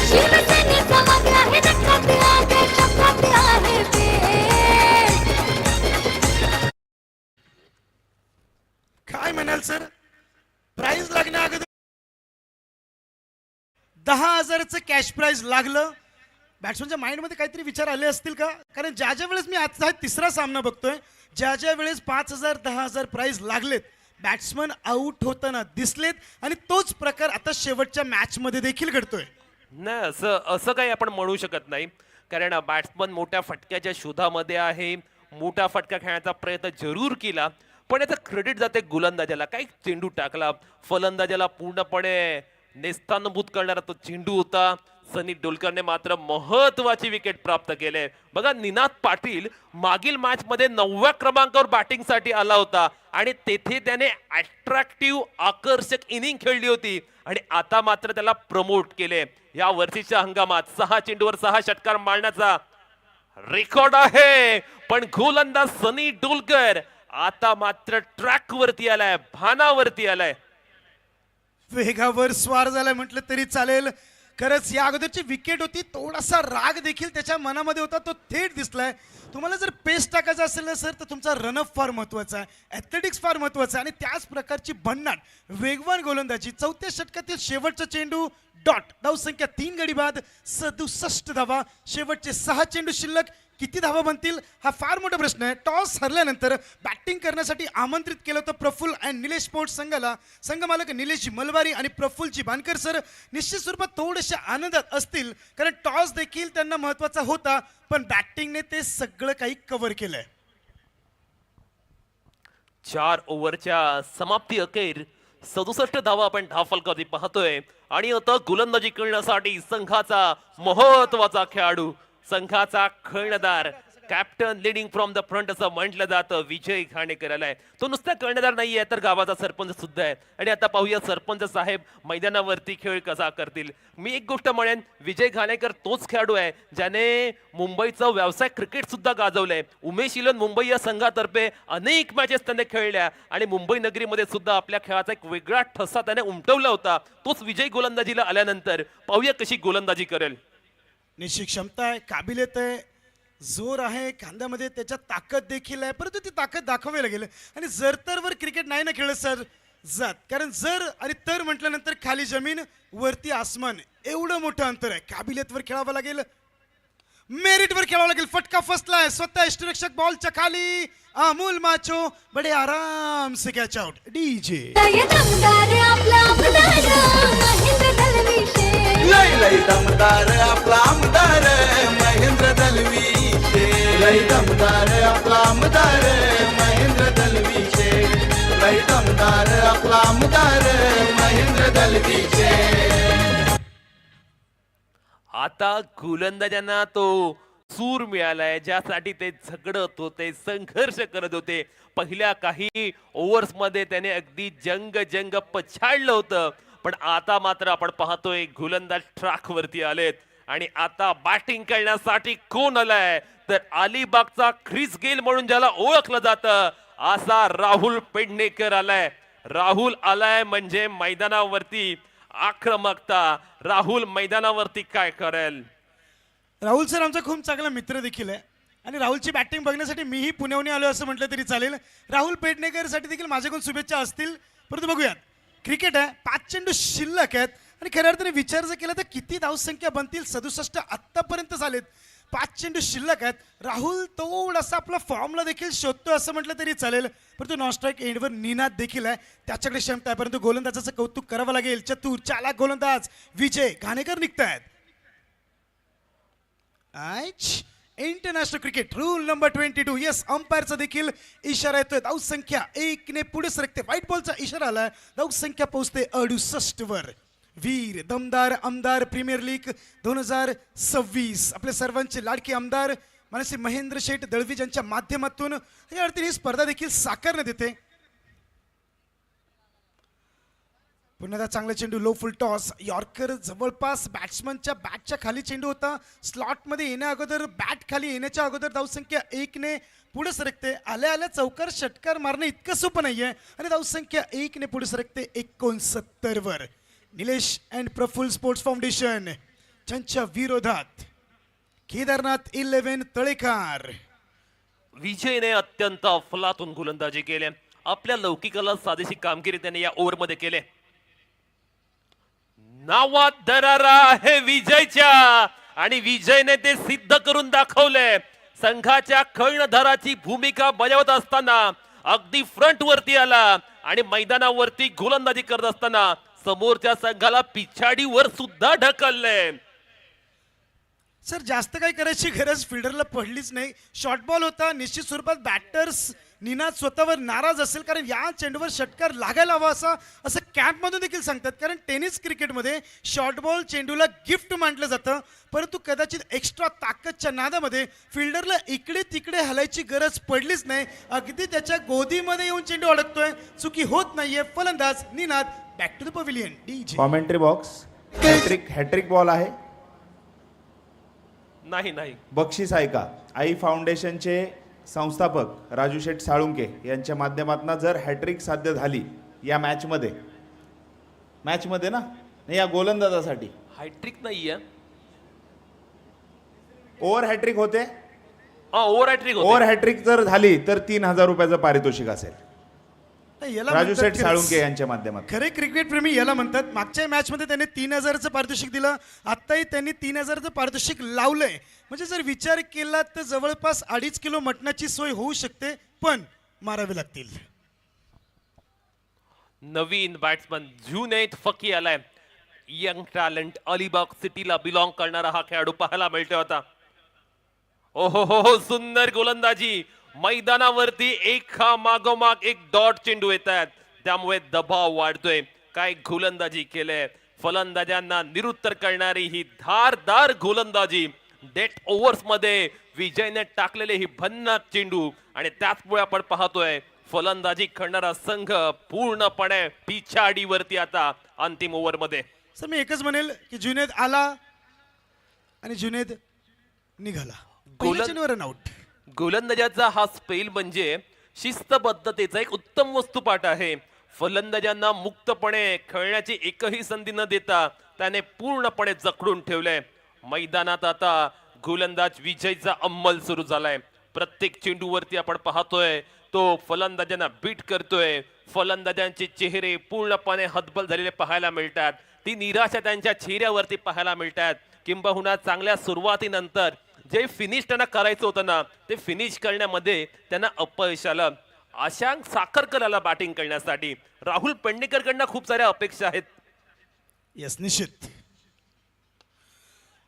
शिवसेनेचा मग आहे नक्कात आहे, शपथ आहे ते. काय म्हणाल सर? प्राइज लागण्या अगोदर 10,000चं कॅश प्राइज लागलं. बॅट्समनच्या माइंडमध्ये काहीतरी विचार आले असतील का? कारण ज्या ज्या वेळेस मी आजचा हा तिसरा सामना बघतोय, ज्या ज्या वेळेस 5,000 10,000 प्राइज लागलेत, बॅट्समन आउट होताना दिसलेत आणि तोच प्रकार आता शेवटच्या मॅच मध्ये देखील घडतोय. नाही, असं काही आपण म्हणू शकत नाही, कारण बॅट्समन मोठ्या फटक्याच्या शोधामध्ये आहे. मोठा फटका खेळण्याचा प्रयत्न जरूर केला, पण याचं क्रेडिट जाते गोलंदाजाला. काही चेंडू टाकला, फलंदाजाला पूर्णपणे नेस्तानभूत करणारा तो चेंडू होता. सनी डोलकरने मात्र महत्वाची विकेट प्राप्त केले. बघा, निनाद पाटील मागील मॅच मध्ये 9व्या क्रमांकावर बॅटिंगसाठी आला होता आणि तेथे त्याने अट्रॅक्टिव्ह आकर्षक इनिंग खेळली होती आणि आता मात्र त्याला प्रमोट केले. या वर्षीच्या हंगामात 6 चेंडूवर 6 षटकार मारण्याचा रेकॉर्ड आहे. पण गोलंदाज सनी डोलकर आता मात्र ट्रॅक वरती आलाय, भानावरती आलाय. वेगावर स्वार झालाय म्हटलं तरी चालेल. खरंच या अगोदरची विकेट होती, थोडासा राग देखील त्याच्या मनामध्ये होता, तो थेट दिसलाय. तुम्हाला जर पेस टाकायचा असेल ना सर, तर तुमचा रनअप फार महत्वाचा आहे, ॲथलेटिक्स फार महत्वाचा आहे आणि त्याच प्रकारची भन्नाट वेगवान गोलंदाजी. 4थ्या षटकातील शेवटचा चेंडू डॉट, धावसंख्या 3 गडी बाद, 67 धावा. शेवटचे 6 चेंडू शिल्लक, किती धावा बनतील हा फार मोठा प्रश्न आहे. टॉस हरल्यानंतर बॅटिंग करण्यासाठी आमंत्रित केलं होतं प्रफुल्ल अँड निलेश स्पोर्ट्स संघाला. संघमालक निलेशजी मलबारी आणि प्रफुल्लजी बानकर सर निश्चित स्वरूपात थोडेसे आनंदात असतील, कारण टॉस देखील त्यांना महत्वाचा होता, पण बॅटिंगने ते सगळं काही कव्हर केलंय. 4 ओव्हरच्या समाप्ती अखेर 67 धावा आपण धावफलकावरती पाहतोय आणि आता गोलंदाजी करण्यासाठी संघाचा महत्वाचा खेळाडू, संघाचा कर्णधार, captain leading from the front असं म्हटलं जातं, विजय घाणेकर आलाय. तो नुसता कर्णधार नाहीये, तर गावाचा सरपंच सुद्धा आहे. आणि आता पाहूया सरपंच साहेब मैदानावरती खेळ कसा करतील. मी एक गोष्ट म्हणेन, विजय घाणेकर तोच खेळाडू आहे ज्याने मुंबईचं व्यावसायिक क्रिकेट सुद्धा गाजवलंय. उमेश इलन मुंबई या संघातर्फे अनेक मॅचेस त्याने खेळल्या आणि मुंबई नगरीमध्ये सुद्धा आपल्या खेळाचा एक वेगळा ठसा त्याने उमटवला होता. तोच विजय गोलंदाजीला आल्यानंतर पाहूया कशी गोलंदाजी करेल. निश्चित क्षमता आहे, काबिलियत आहे, जोर आहे, खांद्यामध्ये त्याच्यात ताकद देखील आहे, परंतु ती ताकद दाखवावी लागेल. आणि जर तर वर क्रिकेट नाही ना खेळत सर जात, कारण जर आणि तर म्हटल्यानंतर खाली जमीन वरती आसमान, एवढं मोठं अंतर आहे. काबिलियतवर खेळावं लागेल, मेरिटवर खेळावं लागेल. फटका फसलाय, स्वतः यष्टिरक्षक बॉलच्या खाली, अमोल माचो बडे आराम से कॅच आउट. डीजे लय दमदार आपला आमदार, महेंद्र दलविशे. लय लय दमदार आपला आमदार महेंद्र दलवीशे. लय दमदार आपला आमदार महेंद्र दलवीशे. लय दमदार आपला आमदार महेंद्र दलवीशे. आता गोलंदाजांना तो सूर मिळालाय, ज्यासाठी ते झगडत होते, संघर्ष करत होते. पहिल्या काही ओव्हर्स मध्ये त्याने अगदी जंग पछाडलं होतं, पण आता मात्र आपण पाहतोय गोलंदाज ट्रॅक वरती आलेत. आणि आता बॅटिंग करण्यासाठी कोण आलाय, तर अलिबागचा ख्रिस गेल म्हणून ज्याला ओळखलं जातं असा राहुल पेडणेकर आलाय. राहुल आलाय म्हणजे मैदानावरती आक्रमकता. राहुल मैदानावरती काय करेल? राहुल सर आमचा खूप चांगला मित्र देखील आहे आणि राहुलची बॅटिंग बघण्यासाठी मीही पुण्याहून आलो असं म्हटलं तरी चालेल. राहुल पेडणेकरसाठी देखील माझ्याकडून शुभेच्छा असतील. परंतु बघूयात, क्रिकेट आहे, 5 चेंडू शिल्लक आहेत आणि खऱ्या अर्थाने विचार जर केला तर किती धावसंख्या बनतील, 67 आत्तापर्यंत झालेत. 5 चेंडू शिल्लक आहेत. राहुल थोडासा आपला फॉर्मला देखील शोधतो असं म्हटलं तरी चालेल, परंतु नॉन स्ट्राईक एंडवर निनाद देखील आहे, त्याच्याकडे क्षमता आहे. परंतु गोलंदाजाचं कौतुक करावं लागेल. चतुर चालाक गोलंदाज विजय घाणेकर निघतायत. International cricket rule number 22. Yes, अंपायरचा देखील इशारा येतोय. धाव संख्या 1 ने पुढे सरकते. व्हाईट बॉलचा इशारा आलाय. धाव संख्या पोहोचते 68 वर. वीर दमदार आमदार प्रीमियर लीग 2026 आपले सर्वांचे लाडके आमदार मानसी महेंद्र शेठ दळवी यांच्या माध्यमातून या अर्थी ही स्पर्धा देखील साकारण्यात येते. पुन्हा चांगला चेंडू, लो फुल टॉस, यॉर्कर जवळपास बॅट्समनच्या बॅटच्या खाली चेंडू होता. स्लॉटमध्ये येण्या अगोदर, बॅट खाली येण्याच्या अगोदर धावसंख्या 1 ने पुढे सरकते. आल्या आल्या चौकार षटकार मारणं इतकं सोपं नाहीये आणि धावसंख्या 1 ने पुढे सरकते 69 वर. Nilesh and Prafull sports foundation त्यांच्या विरोधात केदारनाथ 11 तळेकर. विजयने अत्यंत अफलातून गोलंदाजी केली. आपल्या लौकिकाला साधेशी कामगिरी त्याने या ओव्हरमध्ये केले. नावात दरारा आहे विजयच्या आणि विजयने ते सिद्ध करून दाखवले. संघाच्या कर्णधाराची भूमिका बजावत असताना अगदी फ्रंट वरती आला आणि मैदानावरती गोलंदाजी करत असताना समोरच्या संघाला पिछाडीवर सुद्धा ढकलले. सर जास्त काही करायची गरज फिल्डरला पडलीच नाही. शॉर्ट बॉल होता. निश्चित स्वरूपात बॅटर्स निनाद स्वतःवर नाराज असेल कारण या चेंडूवर षटकार लागायला हवा असं कॅम्पमधून देखील सांगतात. कारण टेनिस क्रिकेटमध्ये शॉर्ट बॉल चेंडूला गिफ्ट मानलं जातं, परंतु कदाचित एक्स्ट्रा ताकदच्या नादामध्ये फिल्डरला इकडे तिकडे हलायची गरज पडलीच नाही. अगदी त्याच्या गोदीमध्ये येऊन चेंडू अडकतोय. चुकी होत नाहीये. फलंदाज Ninad. Back to the pavilion. DJ commentary box. Hattrick ball आहे. नाही बक्षीस ऐका. आई फाउंडेशनचे संस्थापक राजू शेठ साळुंके यांच्या माध्यमातून जर हॅट्रिक साध्य झाली या मॅचमध्ये ना, नाही या गोलंदाजासाठी हॅट्रिक नाहीये, ओव्हर हॅट्रिक होते. ओव्हर हॅट्रिक ओव्हर हॅट्रिक जर झाली तर 3000 रुपयाचं पारितोषिक असेल. याला राजू म्हणतात शेठ खरंच. साळुंके यांच्या माध्यमातून. खरे क्रिकेट प्रेमी याला म्हणतात. मागच्या मॅचमध्ये त्याने 3000चं पारितोषिक दिलं. आत्ताही त्यांनी 3000चं पारितोषिक लावलंय. म्हणजे जर विचार केला तर जवळपास 2.5 किलो मटणाची सोय होऊ शकते, पण मारावे लागतील. नवीन बॅट्समन जुनैद फकी आलाय. यंग टॅलेंट अलिबाग सिटीला बिलॉंग करणारा हा खेळाडू पाहायला मिळतो होता. ओहो सुंदर गोलंदाजी. मैदानावरती एका मागोमाग एक डॉट चेंडू येत आहेत, त्यामुळे दबाव वाढतोय. काय गोलंदाजी केले. फलंदाजांना निरुत्तर करणारी ही धारदार गोलंदाजी. डेट ओव्हर्स मध्ये विजयने टाकलेले ही भन्नाट चेंडू आणि त्याचमुळे आपण पाहतोय फलंदाजी करणारा संघ पूर्णपणे पिछाडीवरती आता अंतिम ओव्हर मध्ये. सर मी एकच म्हणेल की जुनेद आला आणि जुनेद निघाला. Run out. गोलंदाजाचा हा स्पेल म्हणजे शिस्तबद्धतेचा एक उत्तम वस्तुपाठ आहे. फलंदाजांना मुक्तपणे खेळण्याची एकही संधी न देता त्याने पूर्णपणे जखडून ठेवलंय. मैदानात आता गोलंदाज विजयचा अंमल सुरू झालाय. प्रत्येक चेंडूवरती आपण पाहतोय तो फलंदाजांना बीट करतोय. फलंदाजांचे चेहरे पूर्णपणे हतबल झालेले पाहायला मिळतात. ती निराशा त्यांच्या चेहऱ्यावरती पाहायला मिळतात. किंबहुना चांगल्या सुरुवातीनंतर जे फिनिश त्यांना करायचं होतं ना, ते फिनिश करण्यामध्ये त्यांना अपयश आलं. आशांक साखरकरला बॅटिंग करण्यासाठी राहुल पेडणेकरकडनं खूप साऱ्या अपेक्षा आहेत. येस निश्चित.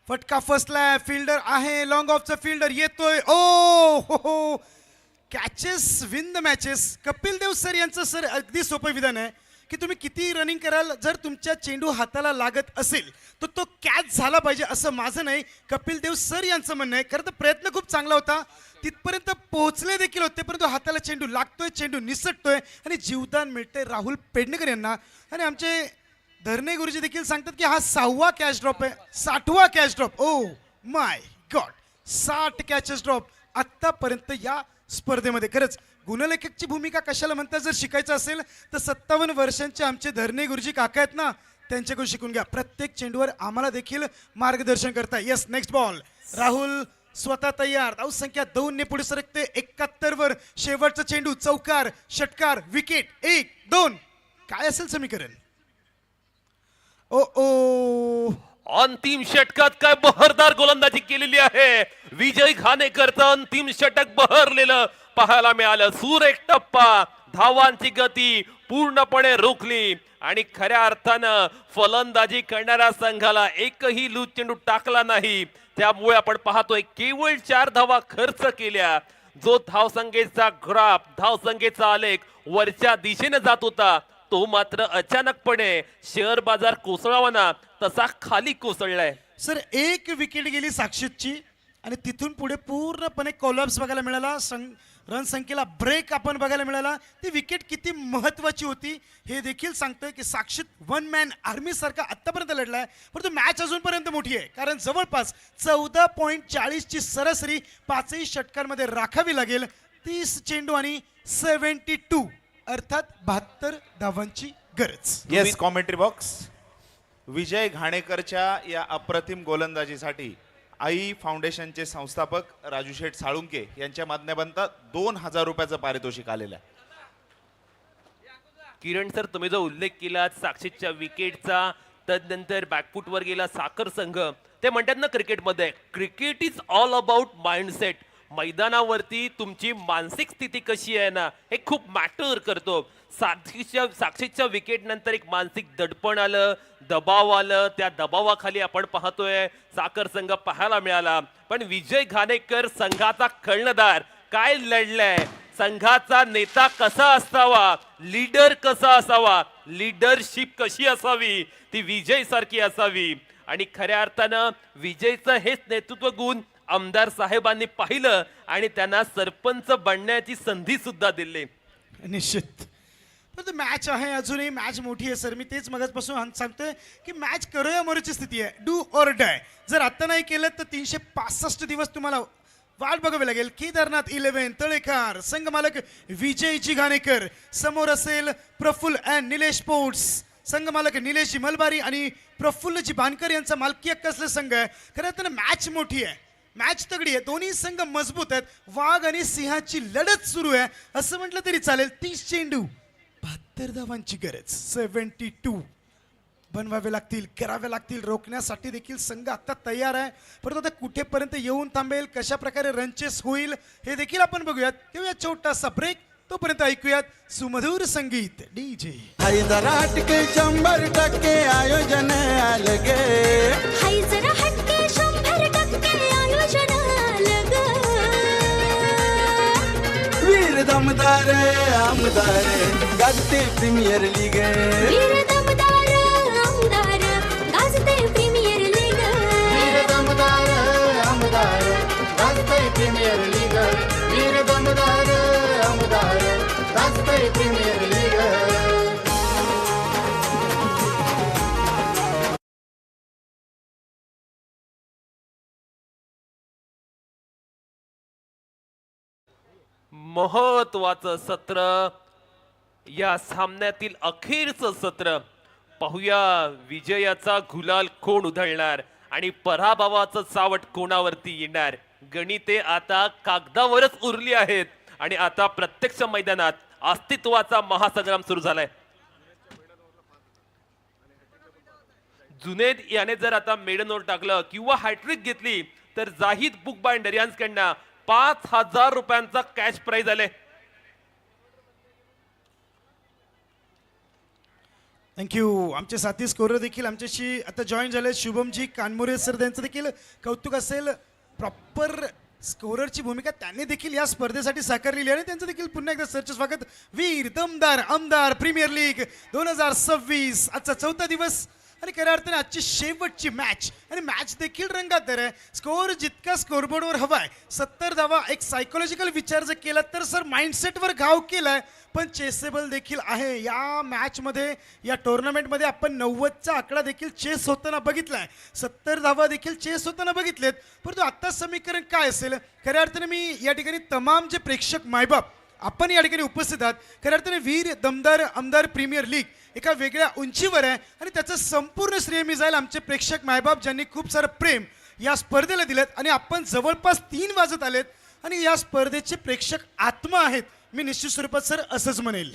फटका फसलाय. फिल्डर आहे. लॉंग ऑफचा फिल्डर येतोय. ओ हो catches win the matches. Kapil Dev sir यांचं सर अगदी सोपं विधान आहे की तुम्ही किती रनिंग कराल, जर तुमच्या चेंडू हाताला लागत असेल तर तो कॅच झाला पाहिजे असं माझं नाही, कपिल देव सर यांचं म्हणणं आहे. खरं तर प्रयत्न खूप चांगला होता, तिथपर्यंत पोहोचले देखील होते, परंतु हाताला चेंडू लागतोय, चेंडू निसटतोय आणि जीवदान मिळतंय राहुल पेडणेकर यांना. आणि आमचे धरणे गुरुजी देखील सांगतात की हा 6वा कॅच ड्रॉप आहे, 60वा catch drop. Oh my god, 60 catches drop आत्तापर्यंत या स्पर्धेमध्ये. खरंच गुणलेखकची भूमिका कशाला म्हणतात जर शिकायचं असेल तर 57 वर्षांचे आमचे धरणे गुरुजी काका आहेत ना, त्यांच्याकडून शिकून घ्या. प्रत्येक चेंडूवर आम्हाला देखील मार्गदर्शन करता. Yes next ball. राहुल स्वतः तयार. धाव संख्या 2 ने पुढे सरकते 71 वर. शेवटचा चेंडू चौकार, षटकार, विकेट. 1 2 काय असेल समीकरण. ओ ओ अंतिम षटकात काय बहरदार गोलंदाजी केलेली आहे. विजय घाणेकरचं अंतिम षटक बहरलेलं पाहायला मिळालं. सुरेख टप्पा, धावांची गती पूर्णपणे रोखली आणि खऱ्या अर्थानं फलंदाजी करणाऱ्या संघाला एकही लूज चेंडू टाकला नाही. त्यामुळे आपण पाहतोय केवळ 4 धावा खर्च केल्या. जो धावसंख्येचा ग्राफ, धावसंख्येचा आलेख वरच्या दिशेने जात होता तो मात्र अचानकपणे शेअर बाजार कोसळावा ना तसा खाली कोसळलाय. सर एक विकेट गेली साक्षीची आणि तिथून पुढे पूर्णपणे कोलॅप्स बघायला मिळाला. रन संख्येला ब्रेक आपण बघायला मिळाला. ती विकेट किती महत्वाची होती हे देखील सांगतोय की साक्षीत वन मॅन आर्मी सारखा आतापर्यंत लढलाय. परंतु मॅच अजूनपर्यंत मोठी आहे कारण जवळपास 14.40 ची सरासरी 5ही षटकांमध्ये राखावी लागेल. 30 चेंडू आणि 72 अर्थात 72 धावांची गरज. Yes, commentary box. विजय घाणेकरच्या या अप्रतिम गोलंदाजीसाठी आई फाउंडेशनचे संस्थापक राजू शेठ साळुंके यांच्या माध्यमातून 2,000 रुपयाचं पारितोषिक आलेलं आहे. किरण सर, तुम्ही जो उल्लेख केला साक्षीच्या विकेटचा, तदनंतर बॅकफुटवर गेला साखर संघ, ते म्हणतात ना क्रिकेटमध्ये, cricket is all about mindset. मैदानावरती तुमची मानसिक स्थिती कशी आहे ना हे खूप मॅटर करतो. साक्षीच्या विकेट नंतर एक मानसिक दडपण आलं, दबाव आलं. त्या दबावाखाली आपण पाहतोय साखर संघ पाहायला मिळाला. पण विजय घाणेकर संघाचा कर्णधार काय लढलाय, संघाचा नेता कसा असावा, लीडर कसा असावा, लीडरशिप कशी असावी, ती विजय सारखी असावी. आणि खऱ्या अर्थानं विजयचं हेच नेतृत्व गुण आमदार साहेबांनी पाहिलं आणि त्यांना सरपंच बनण्याची संधी सुद्धा दिली. निश्चित. पण मॅच आहे, अजूनही मॅच मोठी आहे सर. मी तेच मगाचपासून सांगतोय की मॅच करूया मरूची स्थिती आहे. Do or die. जर आता नाही केलं तर 365 दिवस तुम्हाला वाट बघावी लागेल. केदारनाथ 11 तळेकर, संघमालक विजयजी घाणेकर, समोर असेल प्रफुल्ल अँड निलेश स्पोर्ट्स, संघमालक निलेशजी मलबारी आणि प्रफुल्लजी बानकर यांचा मालकी हक्क असलेला संघ आहे. खरं तर मॅच मोठी आहे, मॅच तगडी आहे, दोन्ही संघ मजबूत आहेत. वाघ आणि सिंहाची लढत सुरू आहे असं म्हटलं तरी चालेल. 30 चेंडू 72 धावांची गरज. 72 बनवावे लागतील, करावे लागतील. रोखण्यासाठी देखील संघ आता तयार आहे. परंतु आता कुठेपर्यंत येऊन थांबेल, कशा प्रकारे रनचेस होईल हे देखील आपण बघूयात. तेव्हा छोटासा ब्रेक, तोपर्यंत ऐकूयात सुमधुर संगीत डीजे. हैदराबादके 100% आयोजन अलगे. हाय जरा हटके 100% आयोजन अलग. वीर दमदार आमदार गाजते प्रीमियर लीग. वीर दमदार आमदार गाजते प्रीमियर लीग. वीर दमदार आमदार गाजतंय प्रीमियर लीग. वीर दमदार आमदार गाजतंय प्रीमियर लीग. महत्वाचं सत्र, या सामन्यातील अखेरचं सत्र. पाहूया विजयाचा गुलाल कोण उधळणार आणि पराभवाचं सावट कोणावरती येणार. गणिते आता कागदावरच उरली आहेत आणि आता प्रत्यक्ष मैदानात अस्तित्वाचा महासंग्राम सुरू झालाय. जुनेद याने जर आता मेडनवर टाकलं किंवा हॅट्रिक घेतली तर जाहीद बुक बाइंडर यांच्याकडनं 5,000 रुपयांचा कॅश प्राइज आले. थँक्यू. आमचे साथी स्कोरर देखील आमच्याशी आता जॉईन झाले. शुभमजी कानमोरे सर, त्यांचं देखील कौतुक असेल. प्रॉपर स्कोररची भूमिका त्यांनी देखील या स्पर्धेसाठी साकारलेली आहे आणि त्यांचं देखील पुन्हा एकदा सरचे स्वागत. वीर दमदार आमदार प्रीमियर लीग 2026 आजचा 4था दिवस आणि खऱ्या अर्थाने आजची शेवटची मॅच आणि मॅच देखील रंगात आहे. स्कोर जितका स्कोरबोर्डवर हवाय 70 धावा. एक सायकोलॉजिकल विचार जर केला तर सर माइंडसेटवर घाव केलाय पण चेसेबल देखील आहे. या मॅचमध्ये, या टुर्नामेंटमध्ये आपण 90चा आकडा देखील चेस होताना बघितलाय, 70 धावा देखील चेस होताना बघितलेत. परंतु आता समीकरण काय असेल? खऱ्या अर्थाने मी या ठिकाणी तमाम जे प्रेक्षक मायबाप आपण या ठिकाणी उपस्थित आहात, खऱ्या अर्थाने वीर दमदार आमदार प्रीमियर लीग एका वेगळ्या उंचीवर आहे आणि त्याचं संपूर्ण श्रेय मी जाईल आमचे प्रेक्षक मायबाप ज्यांनी खूप सारं प्रेम या स्पर्धेला दिलेत आणि आपण जवळपास 3 वाजत आलेत आणि या स्पर्धेचे प्रेक्षक आत्मा आहेत. मी निश्चित स्वरूपात सर असंच म्हणेल.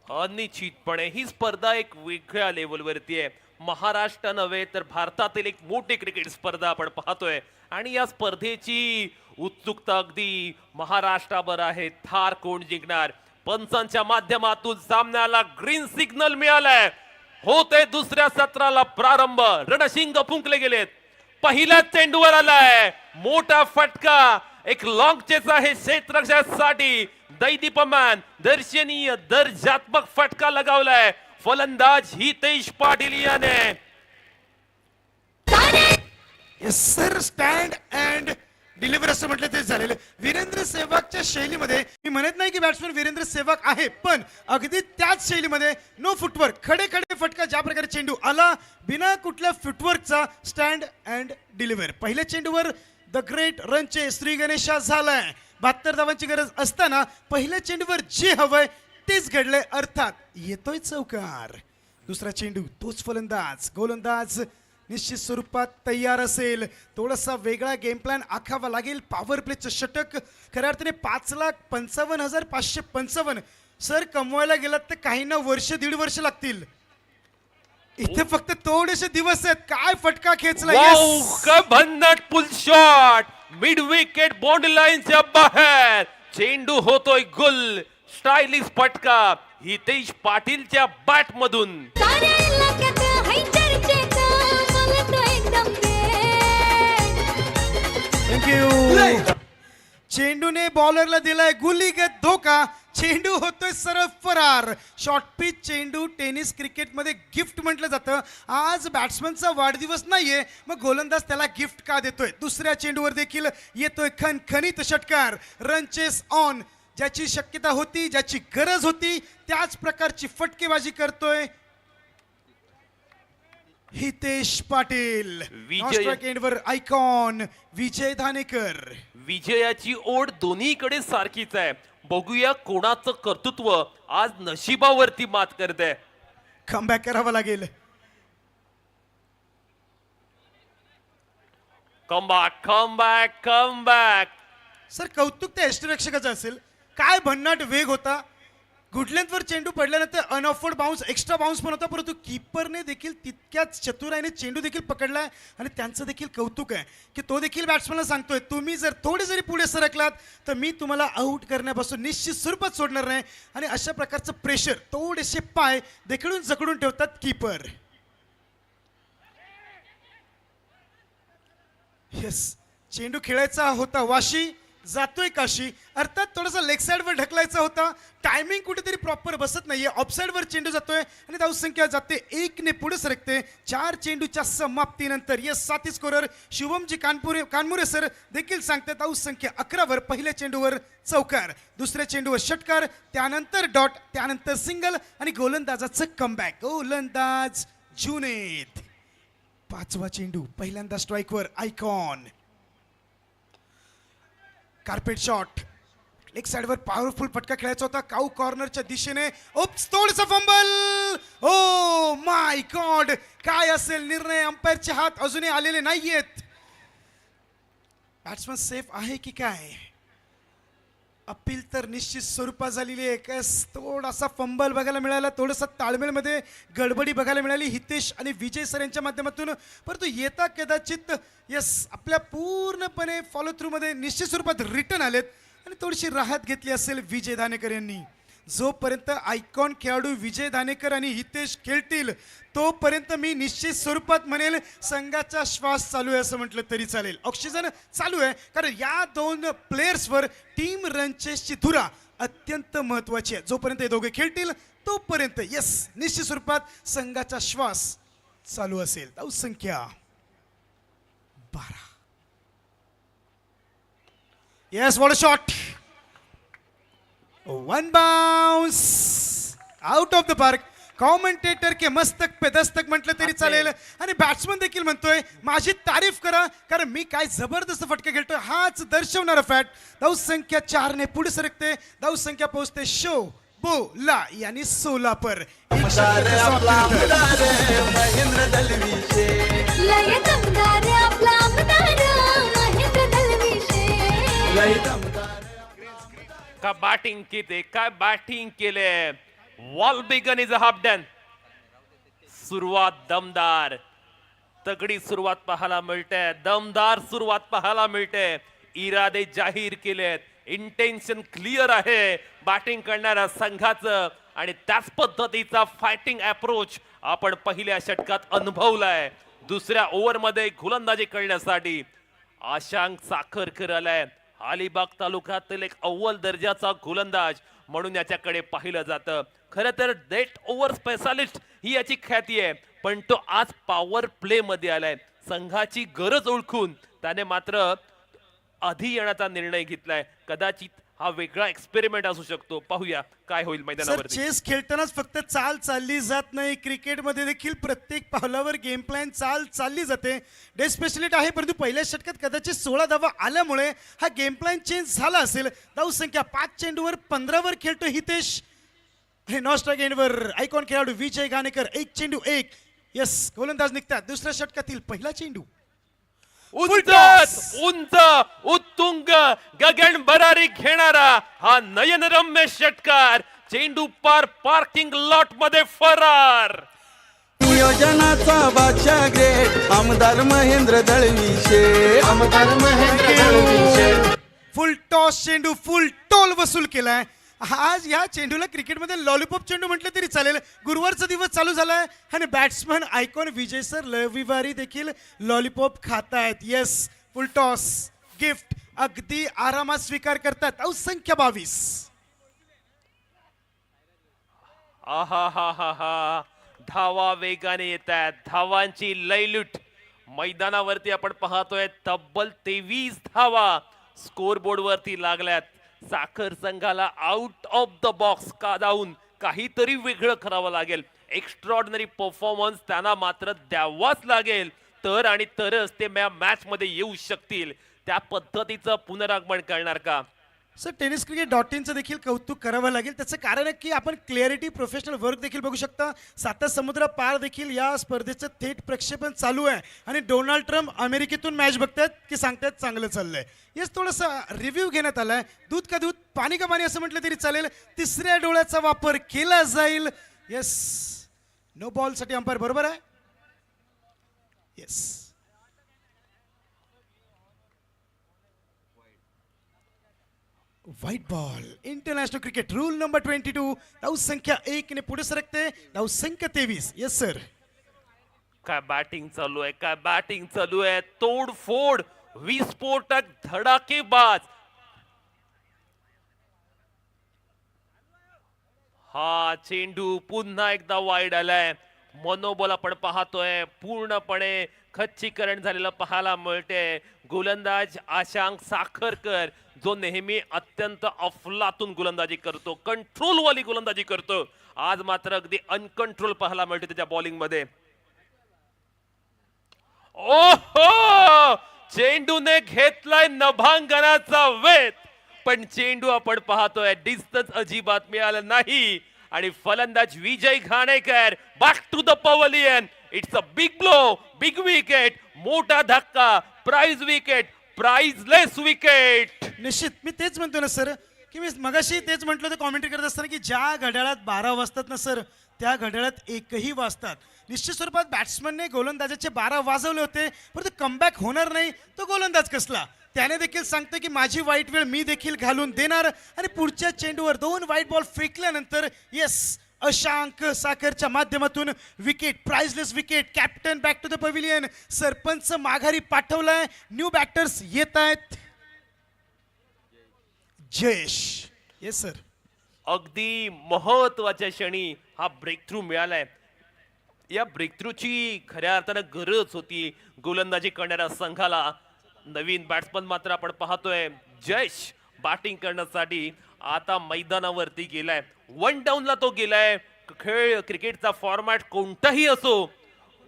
अनिश्चितपणे ही स्पर्धा एक वेगळ्या लेवलवरती आहे. महाराष्ट्र नव्हे तर भारतातील एक मोठी क्रिकेट स्पर्धा आपण पाहतोय आणि या स्पर्धेची उत्सुकता अगदी महाराष्ट्रावर आहे. थार कोण जिंकणार, पंचांच्या माध्यमातून सामन्याला ग्रीन सिग्नल मिळालाय. होते दुसऱ्या सत्राला प्रारंभ. रणशिंग फुंकले गेलेत. पहिल्या चेंडूवर आलाय मोठा फटका. एक लॉंग चेस आहे क्षेत्ररक्षकासाठी. दैदीप्यमान दर्शनीय दर्जात्मक फटका लगावलाय फलंदाज हितेश पाटील याने. Yes sir, stand and deliver असं म्हटलं ते झालेलं. वीरेंद्र सेहवागच्या शैलीमध्ये मी म्हणत नाही की बॅट्समन वीरेंद्र सेहवाग आहे, पण अगदी त्याच शैलीमध्ये नो फुटवर्क, खडे खडे फटका, ज्या प्रकारे चेंडू आला बिना कुठल्या फुटवर्कचा स्टँड अँड डिलिव्हर. पहिल्या चेंडूवर द ग्रेट रनचे श्री गणेशा झालाय. 72 धावांची गरज असताना पहिल्या चेंडूवर जे हवंय तेच घडलंय, अर्थात येतोय चौकार. दुसरा चेंडू तोच फलंदाज, गोलंदाज निश्चित स्वरूपात तयार असेल. थोडासा वेगळा गेम प्लॅन आखावा लागेल. पॉवर प्लेचं षटक खऱ्या अर्थाने 5,55,555 सर कमवायला गेलात तर काहींना वर्ष दीड वर्ष लागतील. इथे फक्त थोडेसे दिवस आहेत. काय फटका खेचला. वाव, काय भन्नाट pull shot. Mid wicket boundary लाईनच्या बाहेर. चेंडू होतोय गुल. स्टायलिश फटका हितेश पाटीलच्या बॅट मधून. साऱ्या इलाक्यात हाय चर्चेत, मला तो एकदम दे. थँक्यू. चेंडूने बॉलरला दिलाय गुलीगत धोका. चेंडू होतोय सरळ फरार. शॉर्ट पिच चेंडू टेनिस क्रिकेटमध्ये गिफ्ट म्हटलं जातं. आज बॅट्समनचा वाढदिवस नाहीये, मग गोलंदाज त्याला गिफ्ट का देतोय. दुसऱ्या चेंडूवर देखील येतोय खणखणीत षटकार. Run chase on. ज्याची शक्यता होती, ज्याची गरज होती, त्याच प्रकारची फटकेबाजी करतोय हितेश पाटील. एंडवर आयकॉन विजय धानेकर. विजयाची ओढ दोन्हीकडे सारखीच आहे. बघूया कोणाचं कर्तृत्व आज नशिबावरती मात करते. कमबॅक करावा लागेल. Comeback comeback comeback. सर कौतुक त्या यष्टीरक्षकाचं असेल. काय भन्नाट वेग होता. गुडलेंथवर चेंडू पडल्यानंतर अनऑफर्ड बाउन्स, एक्स्ट्रा बाउन्स पण होता, परंतु कीपरने देखील तितक्याच चतुराईने चेंडू देखील पकडलाय. आणि त्यांचं देखील कौतुक आहे की तो देखील बॅट्समनला सांगतोय, तुम्ही जर थोडे जरी पुढे सरकलात तर मी तुम्हाला आउट करण्यापासून निश्चित स्वरूपात सोडणार नाही. आणि अशा प्रकारचं प्रेशर, थोडेसे पाय देखील जकडून ठेवतात कीपर. येस, चेंडू खेळायचा होता वाशी, जातोय काशी. अर्थात थोडासा लेग साइडवर ढकलायचा होता. टायमिंग कुठेतरी प्रॉपर बसत नाहीये. ऑफसाइडवर चेंडू जातोय आणि धावसंख्या जाते 1 ने पुढे सरकते. 4 चेंडूच्या समाप्तीनंतर येस, साथी स्कोरर शुभमजी कानमुरे सर देखील सांगतात धावसंख्या 11 वर. पहिल्या चेंडूवर चौकार, दुसऱ्या चेंडूवर षटकार, त्यानंतर डॉट, त्यानंतर सिंगल आणि गोलंदाजाचं कमबॅक. गोलंदाज जुनेद. 5वा चेंडू पहिल्यांदा स्ट्राईकवर आयकॉन. कार्पेट शॉट, लेग साइडवर पॉवरफुल फटका खेळायचा होता काऊ कॉर्नरच्या दिशेने. ओप्स, थोडंसं फंबल. ओ माय गॉड, काय असेल निर्णय. अंपायरचे हात अजूनही आलेले नाहीयेत. बॅट्समन सेफ आहे की काय. अपील तर निश्चित स्वरूपात झालेली आहे. थोडासा फंबल बघायला मिळाला, थोडासा ताळमेळमध्ये गडबडी बघायला मिळाली हितेश आणि विजय सर यांच्या माध्यमातून. परंतु येता कदाचित यस आपल्या पूर्णपणे फॉलो थ्रू मध्ये निश्चित स्वरूपात रिटर्न आलेत आणि थोडीशी राहत घेतली असेल विजय धानेकर यांनी. जोपर्यंत आयकॉन खेळाडू विजय धानेकर आणि हितेश खेळतील तोपर्यंत मी निश्चित स्वरूपात म्हणेल संघाचा श्वास चालू आहे असं म्हटलं तरी चालेल. ऑक्सिजन चालू आहे, कारण या दोन प्लेयर्सवर टीम रनचेसची धुरा अत्यंत महत्वाची आहे. जोपर्यंत हे दोघे खेळतील तोपर्यंत यस निश्चित स्वरूपात संघाचा श्वास चालू असेल. धावसंख्या 12. Yes, what a shot. One bounce out of the park. Commentator के मस्तक पे दस्तक म्हटलं तरी चालेल. आणि बॅट्समन देखील म्हणतोय माझी तारीफ करा, कारण मी काय जबरदस्त फटका खेळतोय हाच दर्शवणारा फॅक्ट. धावसंख्या 4 ने पुढे सरकते. धावसंख्या पोहोचते शो बोला यांनी सोलापूर. महेंद्र दलविशे. लय दमदार आपला आमदार महेंद्र दलविशे. का बॅटिंग केले, काय बॅटिंग केले. Well begun is a half done. सुरुवात दमदार, तगडी सुरुवात पाहायला मिळते, दमदार सुरुवात पाहायला मिळते. इरादे जाहीर केलेत, इंटेन्शन क्लिअर आहे बॅटिंग करणाऱ्या संघाचं आणि त्याच पद्धतीचा फायटिंग अप्रोच आपण पहिल्या षटकात अनुभवलाय. दुसऱ्या ओव्हरमध्ये गोलंदाजी करण्यासाठी आशांक साखरकर आलाय. अलिबाग तालुक्यातील एक अव्वल दर्जाचा गोलंदाज म्हणून याच्याकडे पाहिलं जातं. खरं तर डेट ओव्हर स्पेशालिस्ट ही याची ख्याती आहे, पण तो आज पॉवर प्ले मध्ये आलाय. संघाची गरज ओळखून त्याने मात्र आधी येण्याचा निर्णय घेतलाय. कदाचित हा वेगळा एक्सपेरिमेंट असू शकतो. पाहूया काय होईल सर मैदानावरती. चेस खेळतानाच फक्त चाल चालली जात नाही, क्रिकेटमध्ये देखील प्रत्येक पावलावर गेम प्लॅन चाल चालली जाते. डे स्पेशलिस्ट आहे, परंतु पहिल्या षटकात कदाचित 16 धावा आल्यामुळे हा गेम प्लॅन चेंज झाला असेल. धाव संख्या 5 चेंडूवर 15 हितेश हे नॉस्ट्राईक एंडवर आयकॉन खेळाडू विजय घाणेकर 1 चेंडू 1. यस, गोलंदाज निघतात. दुसऱ्या षटकातील पहिला चेंडू उंच उंच उत्तुंग गगन भरारी घेणारा हा नयनरम्य षटकार. चेंडू पार पार्किंग लॉट मध्ये फरार. नियोजनाचा बादशाह ग्रेट आमदार महेंद्र दळवी आमदार महेंद्र दळवी. फुल टॉस चेंडू फुल टोल वसूल केलाय. आज या चेंडूला क्रिकेटमध्ये लॉलीपॉप चेंडू म्हटलं तरी चालेल. गुरुवारचा दिवस चालू झालाय आणि बॅट्समन आयकॉन विजय सर रविवारी देखील लॉलीपॉप खातायत. येस, फुल टॉस गिफ्ट अगदी आरामात स्वीकार करतात. संख्या 22. आहा हा हा हा धावा वेगाने येत आहेत. धावांची लयलूट मैदानावरती आपण पाहतोय. तब्बल 23 धावा स्कोर बोर्ड वरती लागल्यात. साखर संघाला आउट ऑफ द बॉक्स काढून काहीतरी वेगळं करावं लागेल. एक्स्ट्रॉर्डिनरी परफॉर्मन्स त्यांना मात्र द्यावाच लागेल, तर आणि तरच ते मॅच मध्ये येऊ शकतील. त्या पद्धतीचं पुनरागमन करणार का? सर tenniscricket.inचं देखील कौतुक करावं लागेल. त्याचं कारण आहे की आपण क्लिअरिटी प्रोफेशनल वर्क देखील बघू शकता. 7 समुद्र पार देखील या स्पर्धेचं थेट प्रक्षेपण चालू आहे आणि डोनाल्ड ट्रम्प अमेरिकेतून मॅच बघतात की सांगतात चांगलं चाललंय. येस, थोडंसं रिव्ह्यू घेण्यात आलाय. दूध का दूध पाणी का पाणी असं म्हटलं तरी चालेल. तिसऱ्या डोळ्याचा वापर केला जाईल. येस, नो बॉलसाठी अंपायर बरोबर आहे. Yes, white ball. International cricket rule number 22. धाव संख्या 1 ने पुढे सरकते. धाव संख्या 23. Yes sir. काय बॅटिंग चालू आहे, काय बॅटिंग चालू आहे. तोडफोड, विस्फोटक, धडाकेबाज. हा चेंडू पुन्हा एकदा वाईड आलाय. मनोबल आपण पाहतोय पूर्णपणे खच्चीकरण झालेलं पाहायला मिळते. गोलंदाज आशांक साखरकर जो नेहमी अत्यंत अफलातून गोलंदाजी करतो, कंट्रोल वाली गोलंदाजी करतो, आज मात्र अगदी अनकंट्रोल पाहायला मिळते त्याच्या बॉलिंग मध्ये. ओहो, चेंडूने घेतलाय नभांगणाचा वेध, पण चेंडू आपण पाहतोय डिस्टन्स अजिबात मिळालं नाही आणि फलंदाज Vijay Ghanekar back to the pavilion. It's a big blow, big wicket, मोठा धक्का, प्राइज विकेट, प्राइजलेस विकेट. निश्चित मी तेच म्हणतो ना सर, की मी मगाशी तेच म्हटलं होतं कॉमेंट्री करत असताना की ज्या घड्याळात 12 वाजतात ना सर, त्या घड्याळात एकही वाजतात. निश्चित स्वरूपात बॅट्समनने गोलंदाजाचे 12 वाजवले होते, परंतु कमबॅक होणार नाही तो गोलंदाज कसला. त्याने देखील सांगतो की माझी वाईट वेळ मी देखील घालून देणार आणि पुढच्या चेंडूवर 2 व्हाईट बॉल फेकल्यानंतर येस, अशांक साखरच्या माध्यमातून wicket, priceless wicket. Captain back to the pavilion. Sarpanch माघारी पाठवलाय. न्यू बॅटर्स येत आहेत. जयेश. Yes sir. अगदी महत्वाच्या क्षणी हा ब्रेक थ्रू मिळालाय. या ब्रेक थ्रूची खऱ्या अर्थानं गरज होती गोलंदाजी करणाऱ्या संघाला. नवीन बॅट्समन मात्र आपण पाहतोय जयेश बॅटिंग करण्यासाठी आता मैदानावरती गेलाय. 1 डाऊनला तो गेलाय. खेळ क्रिकेटचा फॉर्मॅट कोणताही असो,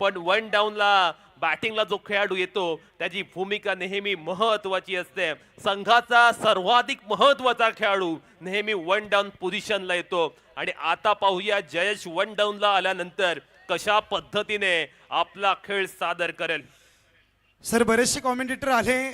पण 1 डाऊनला बॅटिंगला जो खेळाडू येतो त्याची भूमिका नेहमी महत्वाची असते. संघाचा सर्वाधिक महत्वाचा खेळाडू नेहमी 1 डाऊन पोझिशनला येतो आणि आता पाहूया जयेश 1 डाऊनला आल्यानंतर कशा पद्धतीने आपला खेळ सादर करेल. सर बरेचसे कॉमेंटेटर आले,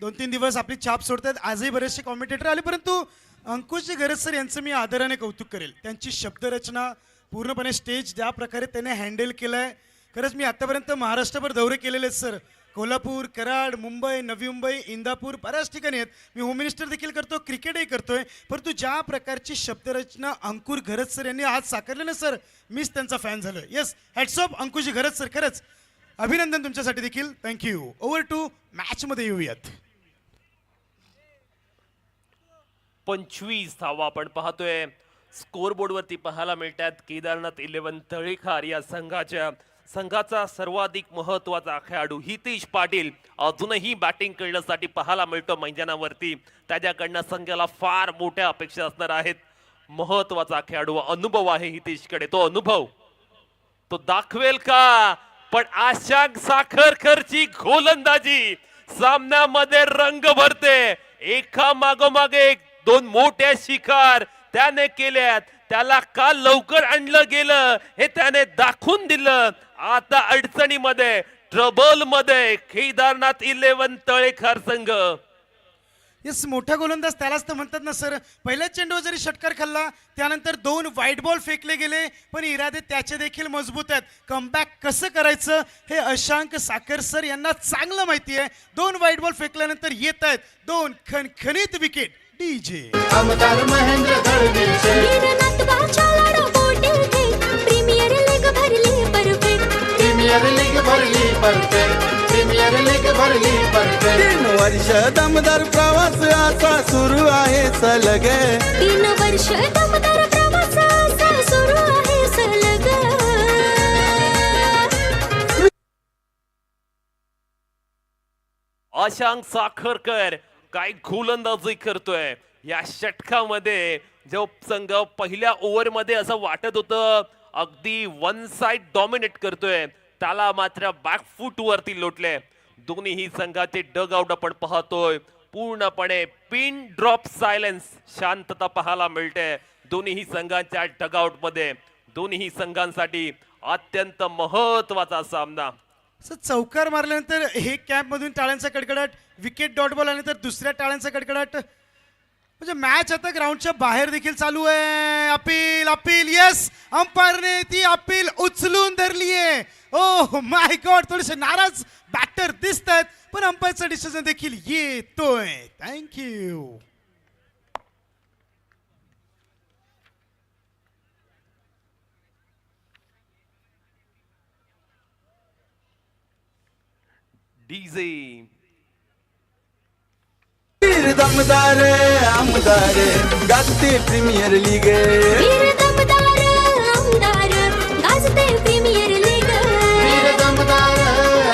2-3 दिवस आपली छाप सोडतात. आजही बरेचसे कॉमेंटेटर आले, परंतु अंकुशजी गरज सर यांचं मी आदराने कौतुक करेल. त्यांची शब्दरचना पूर्णपणे स्टेज ज्या प्रकारे त्याने हँडल केलाय, खरंच मी आतापर्यंत महाराष्ट्रभर दौरे केलेले आहेत सर, कोल्हापूर, कराड, मुंबई, नवी मुंबई, इंदापूर बऱ्याच ठिकाणी आहेत. मी होम मिनिस्टर देखील करतो, क्रिकेटही करतोय. परंतु ज्या प्रकारची शब्दरचना अंकुर घरत सर यांनी आज साकारले ना सर, मीच त्यांचा फॅन झालो. येस, हॅट्स ऑफ अंकुशजी घरत सर, खरंच अभिनंदन तुमच्यासाठी देखील. थँक्यू. ओव्हर टू मॅचमध्ये येऊयात. 25 धावा आपण पाहतोय स्कोर बोर्ड वरती पाहायला मिळतात. केदारनाथ 11 तळेखार या संघाचा सर्वाधिक महत्वाचा खेळाडू हितेश पाटील अजूनही बॅटिंग करण्यासाठी पाहायला मिळतो मैदानावरती. त्याच्याकडनं संघाला फार मोठ्या अपेक्षा असणार आहेत. महत्वाचा खेळाडू, अनुभव आहे हितेशकडे. तो अनुभव तो दाखवेल का? पण आशांक साखरकरची गोलंदाजी सामन्यामध्ये रंग भरते. एका मागोमाग एक 2 मोठ्या शिकार त्याने केल्यात. त्याला का लवकर आणलं गेलं हे त्याने दाखवून दिलं. आता अडचणीमध्ये, ट्रबल मध्ये केदारनाथ 11 तळेखार संघ. येस, मोठा गोलंदाज त्यालाच तर म्हणतात ना सर. पहिल्याच चेंडूवर जरी षटकार खाल्ला, त्यानंतर 2 व्हाईट बॉल फेकले गेले, पण इरादे त्याचे देखील मजबूत आहेत. कमबॅक कसं करायचं हे आशांक साखर सर यांना चांगलं माहिती आहे. 2 व्हाईट बॉल फेकल्यानंतर येत आहेत 2 खणखणीत विकेट. डीजे आमदार महेंद्र दळवीचे वीरनाथ बादशाहला बोटेल थे प्रीमियर लीग भरली परफेक्ट प्रीमियर लीग भरली परफेक्ट प्रीमियर लीग भरली परफेक्ट 3 वर्ष दमदार प्रवास असा सुरू आहे सलगे. 3 वर्ष दमदार प्रवास असा सुरू आहे सलग. आशांक साखरकर काय गोलंदाजी करतोय या षटकामध्ये. जो संघ पहिल्या ओव्हरमध्ये असं वाटत होतं अगदी वन साइड डॉमिनेट करतोय, त्याला मात्र बॅकफूट वरती लोटले. दोन्हीही संघाचे डग आउट आपण पाहतोय. पूर्णपणे पिन ड्रॉप सायलेन्स, शांतता पाहायला मिळते दोन्हीही संघांच्या डग आउट मध्ये. दोन्ही संघांसाठी अत्यंत महत्वाचा सामना. सर, चौकार मारल्यानंतर हे कॅम्पमधून टाळ्यांचा कडकडाट, विकेट डॉट बॉल आल्यानंतर दुसऱ्या टाळ्यांचा कडकडाट. म्हणजे मॅच आता ग्राउंडच्या बाहेर देखील चालू आहे. अपील अपील, येस, अंपायरने ती अपील उचलून धरली आहे. ओ माय गॉड, थोडेसे नाराज बॅटर दिसत आहेत, पण अंपायरचा डिसिजन देखील येतोय. थँक्यू. डीजे वीर दमदार आमदार गाजते प्रीमियर लीग. वीर दमदार आमदार गाजते प्रीमियर लीग. वीर दमदार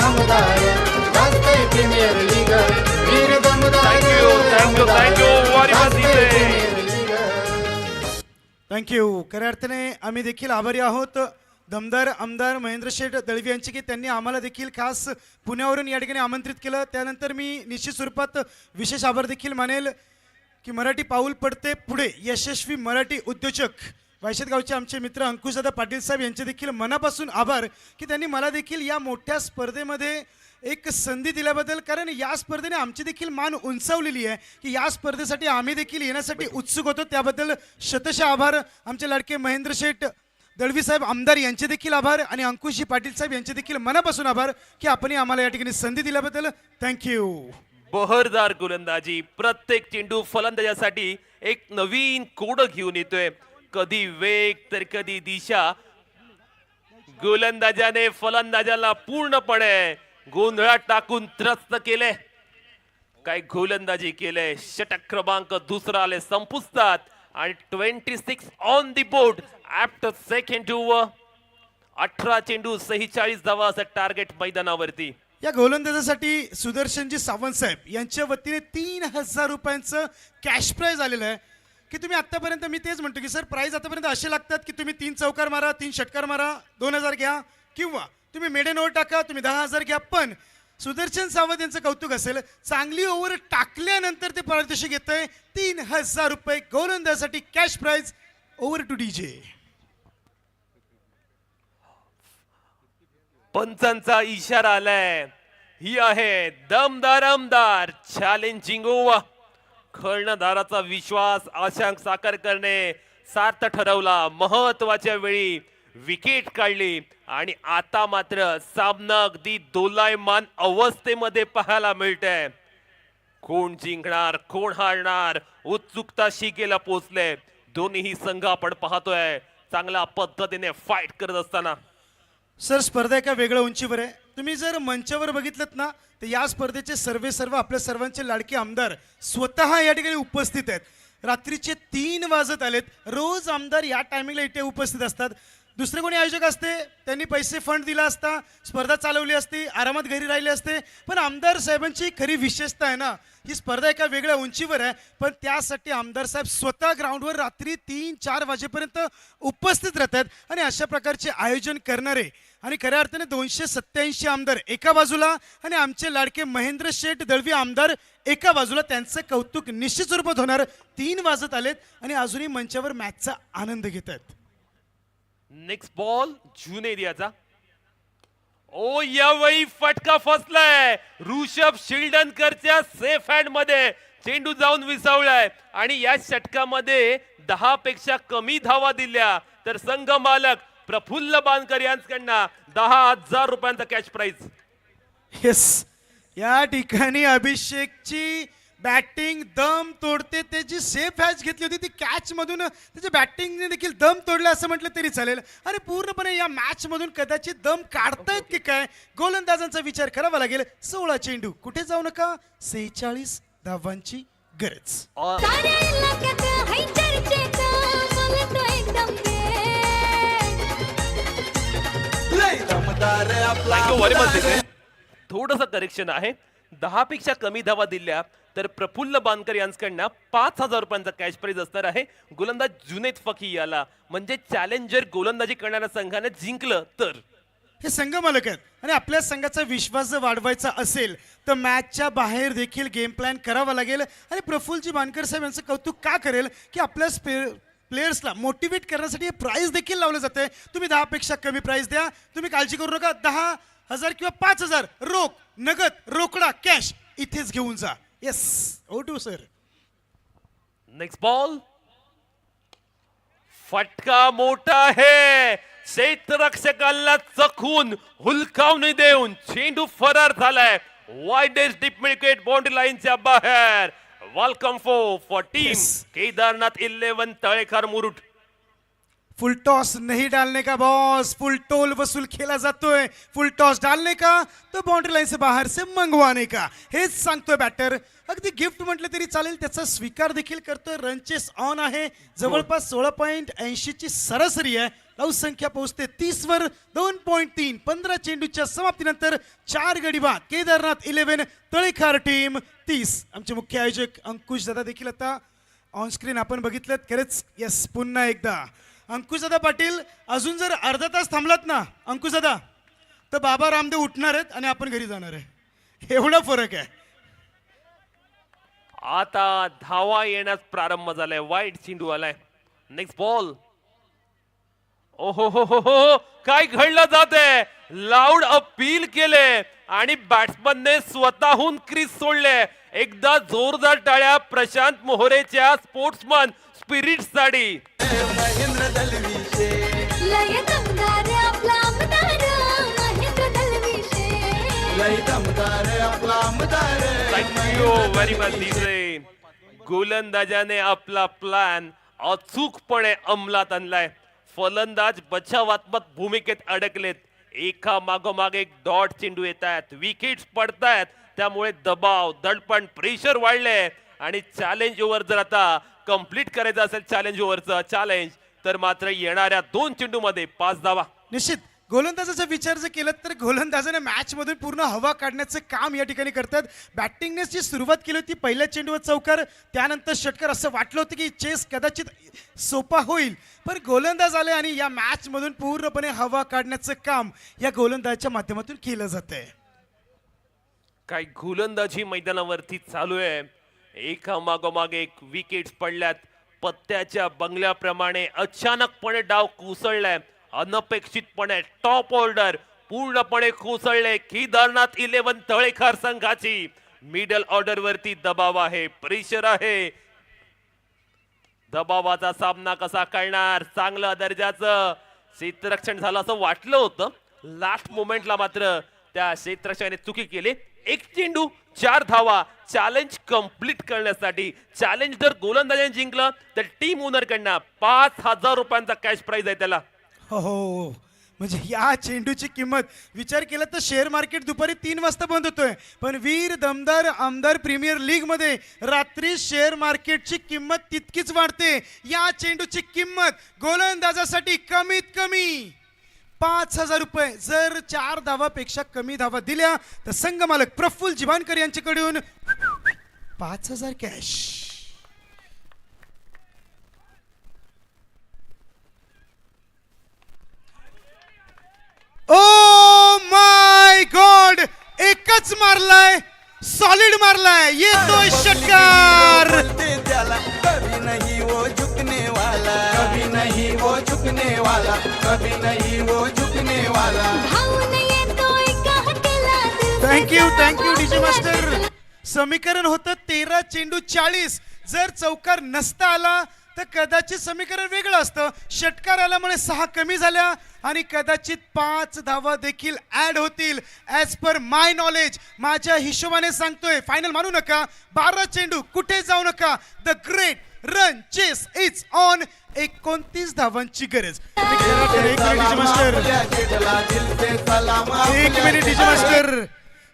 आमदार गाजते प्रीमियर लीग वीर दमदार thank you very much DJ. Premier league. Thank you. खऱ्या अर्थाने आम्ही देखील आभारी आहोत दमदार आमदार महेंद्र शेठ दळवी यांचे, की त्यांनी आम्हाला देखील खास पुण्यावरून या ठिकाणी आमंत्रित केलं. त्यानंतर मी निश्चित स्वरूपात विशेष आभार देखील मानेल की मराठी पाऊल पडते पुढे यशस्वी मराठी उद्योजक वायशेत गावचे आमचे मित्र अंकुशदादा पाटील साहेब यांचे देखील मनापासून आभार की त्यांनी मला देखील या मोठ्या स्पर्धेमध्ये एक संधी दिल्याबद्दल. कारण या स्पर्धेने आमची देखील मान उंचावलेली आहे की या स्पर्धेसाठी आम्ही देखील येण्यासाठी उत्सुक होतो. त्याबद्दल शतशः आभार. आमचे लाडके महेंद्र शेठ दळवी साहेब आमदार यांचे देखील आभार आणि अंकुशजी पाटील साहेब यांचे देखील मनापासून आभार की आपण आम्हाला या ठिकाणी संधी दिल्याबद्दल. थँक्यू. बहरदार गोलंदाजी, प्रत्येक चेंडू फलंदाजासाठी एक नवीन कोड घेऊन येतोय. कधी वेग तर कधी दिशा. गोलंदाजाने फलंदाजाला पूर्णपणे गोंधळात टाकून त्रस्त केले. काय गोलंदाजी केले. षटक क्रमांक दुसरा आले संपुष्टात आणि 26 on the board after second over. 18 चेंडू 46 धावा असं टार्गेट मैदानावरती. या गोलंदाजासाठी सुदर्शनजी सावंत साहेब यांच्या वतीने 3000 रुपयांचं कॅश प्राइज आलेलं आहे. की तुम्ही आतापर्यंत, मी तेच म्हणतो की सर प्राइज आतापर्यंत असे लागतात की तुम्ही 3 चौकार मारा, 3 षटकार मारा, 2000 घ्या, किंवा तुम्ही मेडन ओव्हर टाका, तुम्ही 10,000 घ्या. पण सुदर्शन सावंत यांचं कौतुक असेल, चांगली ओव्हर टाकल्यानंतर ते पारितोषिक घेतंय 3000 रुपये गोलंदाजासाठी cash prize. Over to DJ. पंचांचा इशारा आलाय. ही आहे दमदार आमदार चॅलेंजिंग ओव्हर. कर्णधाराचा विश्वास आशांक साखरकरने सार्थ ठरवला. महत्वाच्या वेळी विकेट काढली आणि आता मात्र सामना अगदी दोलायमान अवस्थेमध्ये पाहायला मिळतंय. कोण जिंकणार कोण हारणार उत्सुकता शिगेला पोहोचले. दोन्ही संघ आपण पाहतोय चांगल्या पद्धतीने फाईट करत असताना. सर स्पर्धा एका वेगळ्या उंचीवर आहे. तुम्ही जर मंचावर बघितलं ना तर या स्पर्धेचे सर्व आपल्या सर्वांचे लाडके आमदार स्वतः या ठिकाणी उपस्थित आहेत. रात्रीचे 3 वाजत आलेत. रोज आमदार या टायमिंगला इथे उपस्थित असतात. दुसरे कोणी आयोजक असते त्यांनी पैसे फंड दिला असता, स्पर्धा चालवली असती, आरामात घरी राहिले असते. पण आमदार साहेबांची खरी विशेषता आहे ना, ही स्पर्धा एका वेगळ्या उंचीवर आहे. पण त्यासाठी आमदार साहेब स्वतः ग्राउंडवर रात्री 3-4 वाजेपर्यंत उपस्थित राहतात. आणि अशा प्रकारचे आयोजन करणारे आणि खऱ्या अर्थाने 287 आमदार एका बाजूला आणि आमचे लाडके महेंद्र शेठ दळवी आमदार एका बाजूला, त्यांचं कौतुक निश्चित स्वरूपात होणार. 3 वाजत आलेत आणि अजूनही मंचावर मॅचचा आनंद घेत आहेत. नेक्स्ट बॉल जुनेद याचा. ओ यावेळी फटका फसलाय. ऋषभ शिल्डनकरच्या सेफ हँड मध्ये चेंडू जाऊन विसावलाय आणि या षटकामध्ये 10 पेक्षा कमी धावा दिल्या तर संघ मालक प्रफुल्ल बांदकर यांच्याकडनं 10,000 रुपयांचा कॅश प्राइज. येस, या ठिकाणी अभिषेकची बॅटिंग दम तोडते. त्याची सेफ हॅच घेतली होती ती कॅच मधून त्याच्या बॅटिंगने देखील दम तोडला असं म्हटलं तरी चालेल. आणि पूर्णपणे या मॅच मधून कदाचित दम काढतायत की काय गोलंदाजांचा विचार करावा लागेल. 16 चेंडू कुठे जाऊ नका, 46 धावांची गरज. साऱ्या इलाक्यात है चर्चेत, बोलतो एकदम लय दमदार आपला थँक्यू व्हेरी मच. थोडंसं करेक्शन आहे. 10 पेक्षा कमी धावा दिल्या तर प्रफुल्ल बांदकर यांच्याकडनं 5,000 रुपयांचा कॅश प्राइज असणार आहे. गोलंदाज जुनेद फकी याला म्हणजे चॅलेंजर गोलंदाजी करणाऱ्या संघाने जिंकलं तर. हे संघ मालक आहेत आणि आपल्या संघाचा विश्वास जर वाढवायचा असेल तर मॅचच्या बाहेर देखील गेम प्लॅन करावा लागेल. आणि प्रफुल्लजी बांदकर साहेब यांचं कौतुक का करेल की आपल्या प्लेयर्सला मोटिवेट करण्यासाठी हे प्राइस देखील लावलं जाते. तुम्ही 10 पेक्षा कमी प्राइस द्या, तुम्ही काळजी करू नका. 10,000 किंवा 5,000 रोख नगद रोकडा कॅश इथेच घेऊन जा. येस, ओ टू सर. Next ball. फटका मोठा आहे. क्षेत्ररक्षकाला चखून हुलकावणी देऊन चेंडू फरार झालाय. वाईडेस्ट डीप विकेट बाउंड्री लाईनच्या बाहेर. Welcome for team Kedarnath 11 Talekhar Murud. Full toss नहीं डालने का बॉस, फुल टोल वसूल खेला जातोय. फुल टॉस डालने का तो बाउंड्री लाईन से बाहेर से मंगवाने का, हेच सांगतोय बॅटर. अगदी गिफ्ट म्हटलं तरी चालेल, त्याचा स्वीकार देखील करतोय. रनचेस ऑन आहे. जवळपास 16.80 ची सरासरी आहे. धाव संख्या पोहोचते 30 वर. 2.3 15 चेंडूच्या समाप्तीनंतर 4 गडी बाद. केदारनाथ 11 तळेखार टीम 30. आमचे मुख्य आयोजक अंकुश दादा देखील आता ऑन स्क्रीन आपण बघितलं. खरंच येस, पुन्हा एकदा अंकुशदादा पाटील अजून जर अर्धा तास थांबलात ना अंकुशदादा तर बाबा रामदेव उठणार आहेत आणि आपण घरी जाणार आहे. एवढा फरक आहे. आता धावा येण्यास प्रारंभ झालाय. वाईट चेंडू आलाय. Next ball. ओहो हो हो हो, काय घडलं जाते. लाऊड अपील केले आणि बॅट्समनने स्वतःहून क्रीज सोडले. एकदा जोरदार टाळ्या प्रशांत मोहरेच्या स्पोर्ट्समन स्पिरिट साठी. महेंद्र दलवीशे लय दमदार आपला आमदार महेंद्र दलविशे. लय दमदार आपला आमदार थँक्यू व्हेरी मच डीजे. गोलंदाजाने आपला प्लॅन अचूकपणे अंमलात आणलाय. फलंदाज बचावात्मक भूमिकेत अडकलेत. एका मागोमाग एक डॉट चेंडू येत आहेत. विकेट्स पडतायत. त्यामुळे दबाव दडपण प्रेशर वाढले आणि चॅलेंज ओव्हर जर आता कंप्लीट करायचं असेल चॅलेंज ओव्हरचं चॅलेंज तर मात्र येणाऱ्या 2 चेंडूमध्ये 5 धावा. निश्चित गोलंदाजाचा विचार जर केला तर गोलंदाजाने मॅच मधून पूर्ण हवा काढण्याचं काम या ठिकाणी करतात. बॅटिंगने जी सुरुवात केली होती पहिल्या चेंडूवर चौकार, त्यानंतर षटकार, असं वाटलं होतं की चेस कदाचित सोपा होईल. पण गोलंदाज आले आणि या मॅच मधून पूर्णपणे हवा काढण्याचं काम या गोलंदाजाच्या माध्यमातून केलं जातंय. काय गोलंदाजी मैदानावरती चालू आहे. एका मागोमाग एक विकेट्स पडल्यात. पत्त्याच्या बंगल्याप्रमाणे अचानकपणे डाव कोसळलाय. अनपेक्षितपणे टॉप ऑर्डर पूर्णपणे कोसळले. केदारनाथ 11 तळेखार संघाची मिडल ऑर्डर वरती दबाव आहे, प्रेशर आहे. दबावाचा सामना कसा करणार. चांगल्या दर्जाचं क्षेत्ररक्षण झालं असं वाटलं होतं. लास्ट मोमेंटला मात्र त्या क्षेत्ररक्षकाने चुकी केली. एक चेंडू 4 धावा चॅलेंज कंप्लीट करण्यासाठी. चॅलेंज जर गोलंदाजाने जिंकलं तर टीम ओनर कडनं 5,000 रुपयांचा कॅश प्राइज आहे त्याला. हो म्हणजे या चेंडूची किंमत विचार केला तर शेअर मार्केट दुपारी 3 वाजता बंद होतोय, पण वीर दमदार आमदार प्रीमियर लीग मध्ये रात्री शेअर मार्केटची किंमत तितकीच वाढते. या चेंडूची किंमत गोलंदाजासाठी कमीत कमी 5,000 रुपये. जर 4 धावापेक्षा कमी धावा दिल्या तर संघ मालक प्रफुल्ल जिवानकर यांच्याकडून 5,000 कॅश. ओ माय गॉड, एकच मारलाय, सॉलिड मारलाय, येतोय षटकार. बोलते त्याला कभी नहीं वो झुकने वाला, कभी नहीं वो झुकने वाला, कभी नहीं वो झुकने वाला. धावून येतोय काटेला दिल से थँक्यू डीजे जमा मास्टर. हुआ समीकरण होतं 13 चेंडू 40. जर चौकार नसता आला तर कदाचित समीकरण वेगळं असतं. षटकार आल्यामुळे 6 कमी झाल्या आणि कदाचित 5 धावा देखील ऍड होतील. ऍज पर माय नॉलेज, माझ्या हिशोबाने सांगतोय, फायनल मानू नका. 12 चेंडू, कुठे जाऊ नका. The great run chase it's on. 29 धावांची गरज. एक minute DJ master.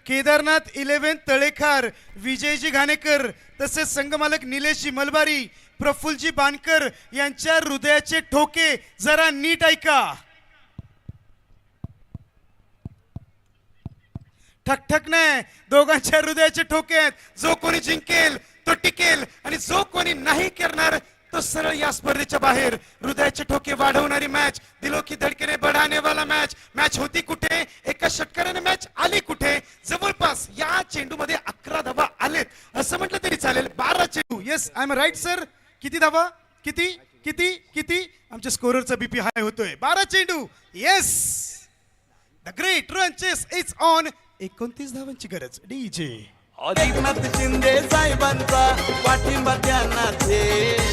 Kedarnath 11 तळेखार, Vijayji Ghanekar तसेच संघमालक निलेशजी मलबारी, प्रफुल्लजी बानकर यांच्या हृदयाचे ठोके जरा नीट ऐका. ठकठक नाही, दोघांच्या हृदयाचे ठोके आहेत. जो कोणी जिंकेल तो टिकेल आणि जो कोणी नाही करणार तो सरळ या स्पर्धेच्या बाहेर. हृदयाचे ठोके वाढवणारी मॅच, दिलो की धडकेने बढ़ाने वाला मॅच होती कुठे, एका षटकाराने मॅच आली कुठे. जवळपास या चेंडूमध्ये 11 धावा आलेत असं म्हटलं तरी चालेल. 12 चेंडू. Yes, I am right sir. किती धावा, किती किती किती आमच्या स्कोररचा बीपी हाय होतोय. 12 चेंडू. Yes, the great run chase it's on. 29 धावांची गरज. डीजे एकनाथ शिंदे साहेबांचा पाठिंबा त्यांना दे.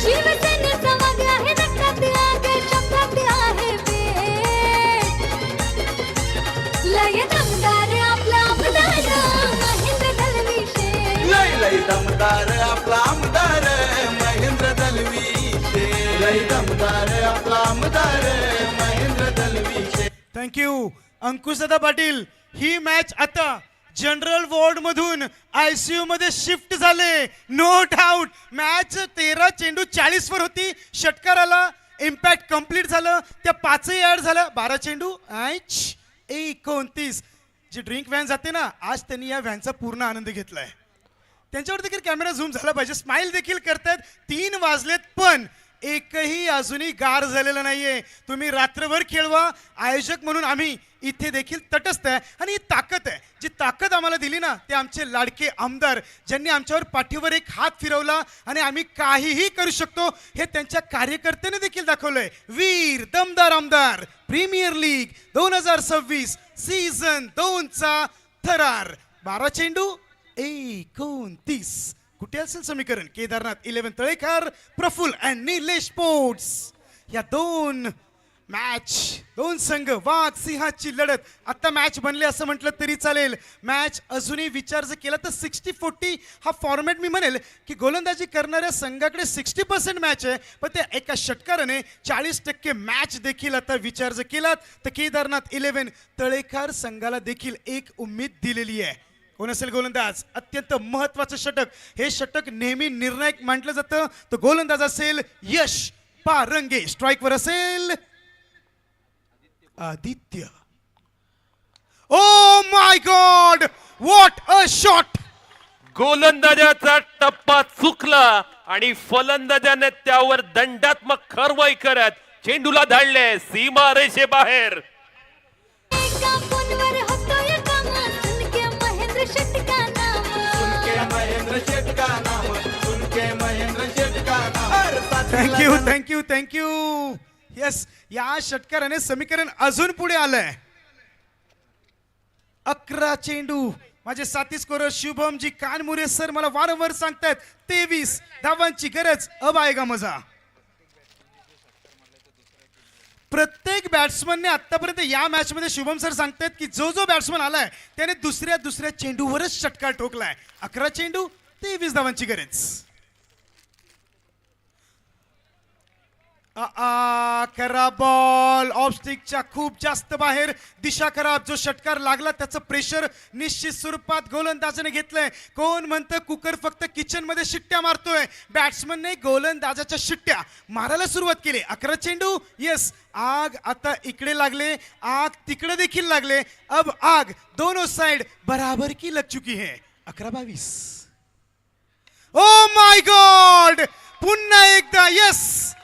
शिवसेनेचा वाघ आहे, नखरात आहे, शब्दात आहे बेट. लय दमदार आपला आमदार महेंद्र दलविशे. लय दमदार आपला आमदार महेंद्र दलविशे. लय दमदार आपला आमदार महेंद्र दलविशे. थँक्यू अंकुशदादा पाटील. ही मॅच आता जनरल वॉर्ड मधून ICU मध्ये शिफ्ट झाले. No doubt. मॅच 13 चेंडू 40 वर होती. षटकाराला इम्पॅक्ट कंप्लीट झालं, त्या 5ही ऍड झाल्या. 12 चेंडू 29. जी ड्रिंक व्हॅन जाते ना, आज त्यांनी या व्हॅनचा पूर्ण आनंद घेतलाय. त्यांच्यावर देखील कॅमेरा झूम झाला पाहिजे. स्माइल देखील करतायत. 3 वाजलेत पण एकही अजूनही गार झालेलं नाहीये. तुम्ही रात्रभर खेळवा. आयोजक म्हणून आम्ही इथे देखील तटस्थ आहे आणि ही ताकद आहे. जी ताकद आम्हाला दिली ना ते आमचे लाडके आमदार, ज्यांनी आमच्यावर पाठीवर एक हात फिरवला आणि आम्ही काहीही करू शकतो हे त्यांच्या कार्यकर्त्याने देखील दाखवलंय. वीर दमदार आमदार प्रीमियर लीग 2026 सीझन 2 चा थरार. 12 चेंडू 29. कुठे असेल समीकरण. Kedarnath 11 Talekhar, Praful and Nilesh sports. या दोन संघ, वाघ सिंहाची लढत. आता मॅच बनले असं म्हटलं तरी चालेल. मॅच अजूनही विचार जर केला तर 60-40 हा फॉर्मॅट मी म्हणेल की गोलंदाजी करणाऱ्या संघाकडे 60% मॅच आहे, पण त्या एका षटकाराने 40% मॅच देखील आता विचार जर केलात तर केदारनाथ 11 तळेखार संघाला देखील एक उम्मीद दिलेली आहे. कोण असेल गोलंदाज. अत्यंत महत्वाचं षटक. हे षटक नेहमी निर्णायक म्हटलं जातं. तो गोलंदाज असेल यश पारंगे. स्ट्राईकवर असेल Aditya. Oh my god, what a shot. गोलंदाजाचा टप्पा चुकला आणि फलंदाजाने त्यावर दंडात्मक कारवाई करत चेंडूला धाडले सीमा रेषेबाहेर. एका फोनवर होतोय काम, सुनके महेंद्र शेट का नाम. सुनके महेंद्र शेट का नाम, सुनके महेंद्र शेट का नाम. थँक्यू. येस, या षटकाराने समीकरण अजून पुढे आलंय. 11 चेंडू. माझे साथी स्कोरर शुभमजी कानमुरे सर मला वारंवार सांगतात 23 धावांची गरज. अब आएगा मजा. प्रत्येक बॅट्समनने आतापर्यंत या मॅच मध्ये शुभम सर सांगतायत की जो जो बॅट्समन आलाय त्याने दुसऱ्या चेंडूवरच षटकार ठोकलाय. 11 चेंडू 23 धावांची गरज. खराब बॉल ऑफ स्टिकच्या खूप जास्त बाहेर. दिशा खराब. जो षटकार लागला त्याचं प्रेशर निश्चित स्वरूपात गोलंदाजाने घेतलंय. कोण म्हणतं कुकर फक्त किचन मध्ये शिट्ट्या मारतोय. बॅट्समनने गोलंदाजाच्या शिट्ट्या मारायला सुरुवात केली. 11 चेंडू. येस, आग आता इकडे लागले, आग तिकडे देखील लागले. अब आग दोनों साइड बराबर की लग चुकी है. 11-22. ओ माय गॉड, पुन्हा एकदा. येस,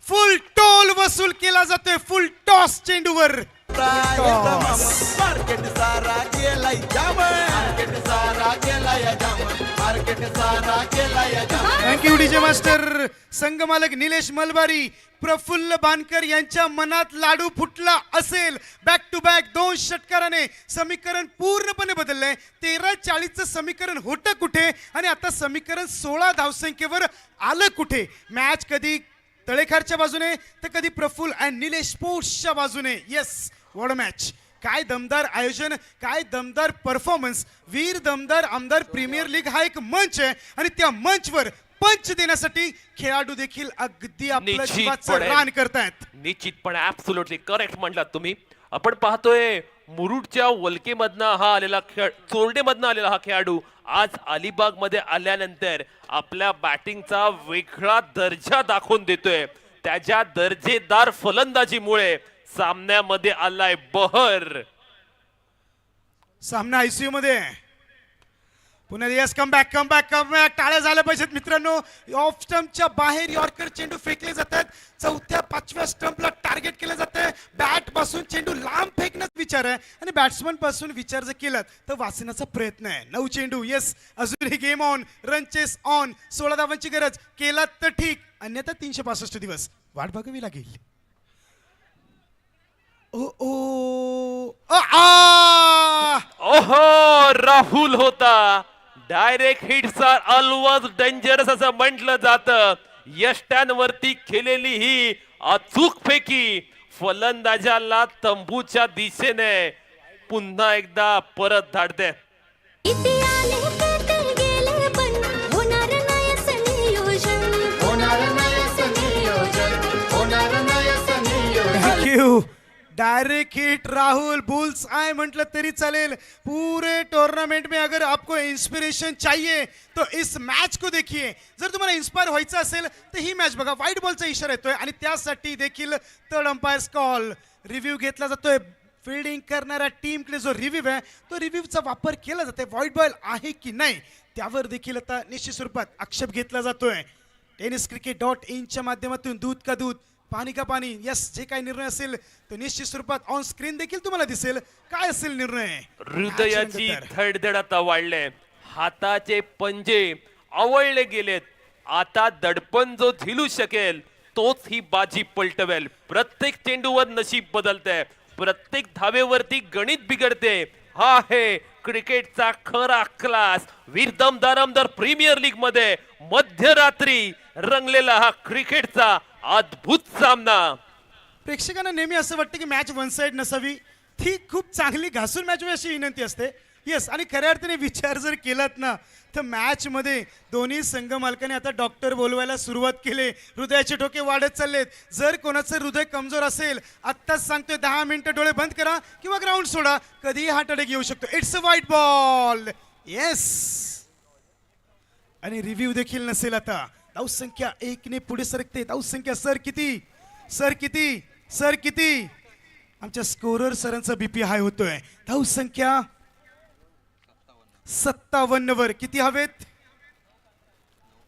फुल टोल वसूल केला जातोय. फुल टॉस चेंडूवर. मार्केट सारा गेलाय जाम, मार्केट सारा गेलाय जाम, मार्केट सारा गेलाय जाम. Thank you DJ master. संघमालक निलेश मलबारी, प्रफुल्ल बानकर यांच्या मनात लाडू फुटला असेल. बॅक टू बॅक 2 षटकाराने समीकरण पूर्णपणे बदललंय. 13-40चं समीकरण होतं कुठे आणि आता समीकरण 16 धावसंख्येवर आलं कुठे. मॅच कधी तळेखारच्या बाजूने तर कधी प्रफुल्ल अँड निलेश स्पोर्ट्सच्या बाजूने. Yes, what a match. काय दमदार आयोजन, काय दमदार परफॉर्मन्स. वीर दमदार आमदार प्रीमियर लीग हा एक मंच आहे आणि त्या मंचवर पंच देण्यासाठी खेळाडू देखील अगदी आपलं जीवाचं रान करतायत. निश्चितपणे ऍब्सोल्युटली करेक्ट म्हटलात तुम्ही. आपण पाहतोय मुरुडच्या वलकेमधनं हा आलेला चोरडेमधनं आलेला हा खेळाडू आज अलिबाग मध्ये आल्यानंतर आपल्या बॅटिंगचा वेगळा दर्जा दाखवून देतोय. त्याच्या दर्जेदार फलंदाजीमुळे सामन्यामध्ये आलाय बहर. सामना आयसीयू मध्ये आहे. पुन्हा यस, कम बॅक. टाळ्या झाल्या पाहिजेत मित्रांनो. ऑफ स्टंपच्या बाहेर यॉर्कर चेंडू फेकले जातात. 4-5व्या स्टंपला टार्गेट केलं जातंय. बॅट पासून चेंडू लांब फेकण्याचा विचार आहे आणि बॅट्समन पासून विचार जर केलात तर वाचण्याचा प्रयत्न आहे. 9 चेंडू. येस, अजूनही game on, run chase on. 16 धावांची गरज. केलात तर ठीक, अन्यथा 365 दिवस वाट बघावी लागेल. ओहो, राहुल होता. Direct hits are always dangerous असं म्हटलं जातं. यष्ट्यांवरती केलेली ही अचूक फेकी फलंदाजाला तंबूच्या दिशेने पुन्हा एकदा परत धाडते. किती आले किती गेले पण होणार नाही असं नियोजन. होणार नाही असं नियोजन, होणार नाही असं नियोजन. Thank you. Direct hit Rahul. Bulls I म्हटलं तरी चालेल. पूरे टूर्नामेंट में अगर आपको इंस्पिरेशन चाहिए तो इस मैच को देखिए. जर तुम्हाला इन्स्पायर व्हायचं असेल तर ही मॅच बघा. व्हाईट बॉलचा इशारा येतोय आणि त्यासाठी देखील थर्ड अंपायर्स कॉल. रिव्ह्यू घेतला जातोय. फिल्डिंग करणाऱ्या टीमकडे जो रिव्ह्यू आहे तो रिव्ह्यूचा वापर केला जातोय. व्हाईट बॉल आहे की नाही त्यावर देखील आता निश्चित स्वरूपात आक्षेप घेतला जातोय. tenniscricket.in माध्यमातून दूध का दूध पाणी का पाणी. यस, जे काही निर्णय असेल तो निश्चित स्वरूपात ऑन स्क्रीन देखील तुम्हाला दिसेल. काय असेल निर्णय. हृदयाची धडधड आता वाढले. हाताचे पंजे आवळले गेलेत. आता दडपण जो झिलू शकेल तोच ही बाजी पलटवेल. प्रत्येक चेंडूवर नशीब बदलते. प्रत्येक धावेवरती गणित बिघडते. हा आहे क्रिकेटचा खरा क्लास. वीर दमदार आमदार प्रीमियर लीग मध्ये मध्यरात्री रंगलेला हा क्रिकेटचा अद्भुत सामना. प्रेक्षकांना नेहमी असं वाटतं की मॅच वन साइड नसावी. ती खूप चांगली घासून मॅच व्हावी अशी विनंती असते. येस, आणि खऱ्या अर्थाने विचार जर केलात ना तर मॅच मध्ये दोन्ही संघ मालकाने आता डॉक्टर बोलवायला सुरुवात केली. हृदयाचे ठोके वाढत चाललेत. जर कोणाचं हृदय कमजोर असेल आत्ताच सांगतोय 10 मिनिटं डोळे बंद करा किंवा ग्राउंड सोडा. कधीही हार्ट अटॅक येऊ शकतो. It's a white ball. Yes, आणि रिव्ह्यू देखील नसेल आता. धावसंख्या 1 ने पुढे सरकते. धावसंख्या सर किती. आमच्या स्कोरर सरांचा बीपी हाय होतोय. धावसंख्या 57 वर. किती हवेत.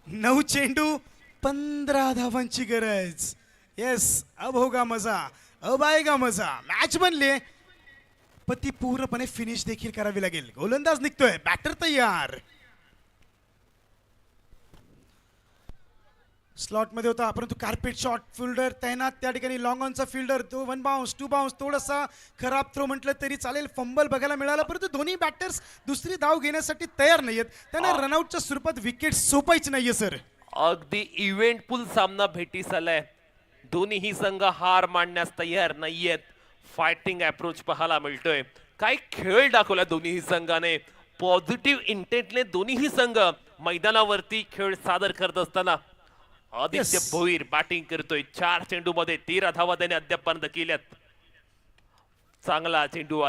9 चेंडू 15 धावांची गरज. येस, अब होगा मजा, अब आएगा मजा. मॅच बनले पण ती पूर्णपणे फिनिश देखील करावी लागेल. गोलंदाज निघतोय. बॅटर तयार. स्लॉट मध्ये होता परंतु कार्पेट शॉट फिल्डर तैनात त्या ठिकाणी. लॉंग ऑनचा फिल्डर तो 1 बाउन्स 2 बाउन्स. थोडासा खराब थ्रो म्हटलं तरी चालेल. फंबल बघायला मिळाला परंतु दोन्ही बॅटर्स दुसरी धाव घेण्यासाठी तयार नाहीयेत. त्यांना रनआउटच्या स्वरूपात विकेट सोपायची नाहीये सर. अगदी इव्हेंटफुल सामना भेटीस आलाय. दोन्हीही संघ हार मानण्यास तयार नाहीयेत. फायटिंग अप्रोच पाहायला मिळतोय. काय खेळ दाखवला दोन्हीही संघाने. पॉझिटिव्ह इंटेंटने दोन्हीही संघ मैदानावरती खेळ सादर करत असताना आदित्य Yes. भोईर बॅटिंग करतोय. 4 चेंडूमध्ये 13 धावा त्याने अद्यापर्यंत केल्यात. चांगला चेंडू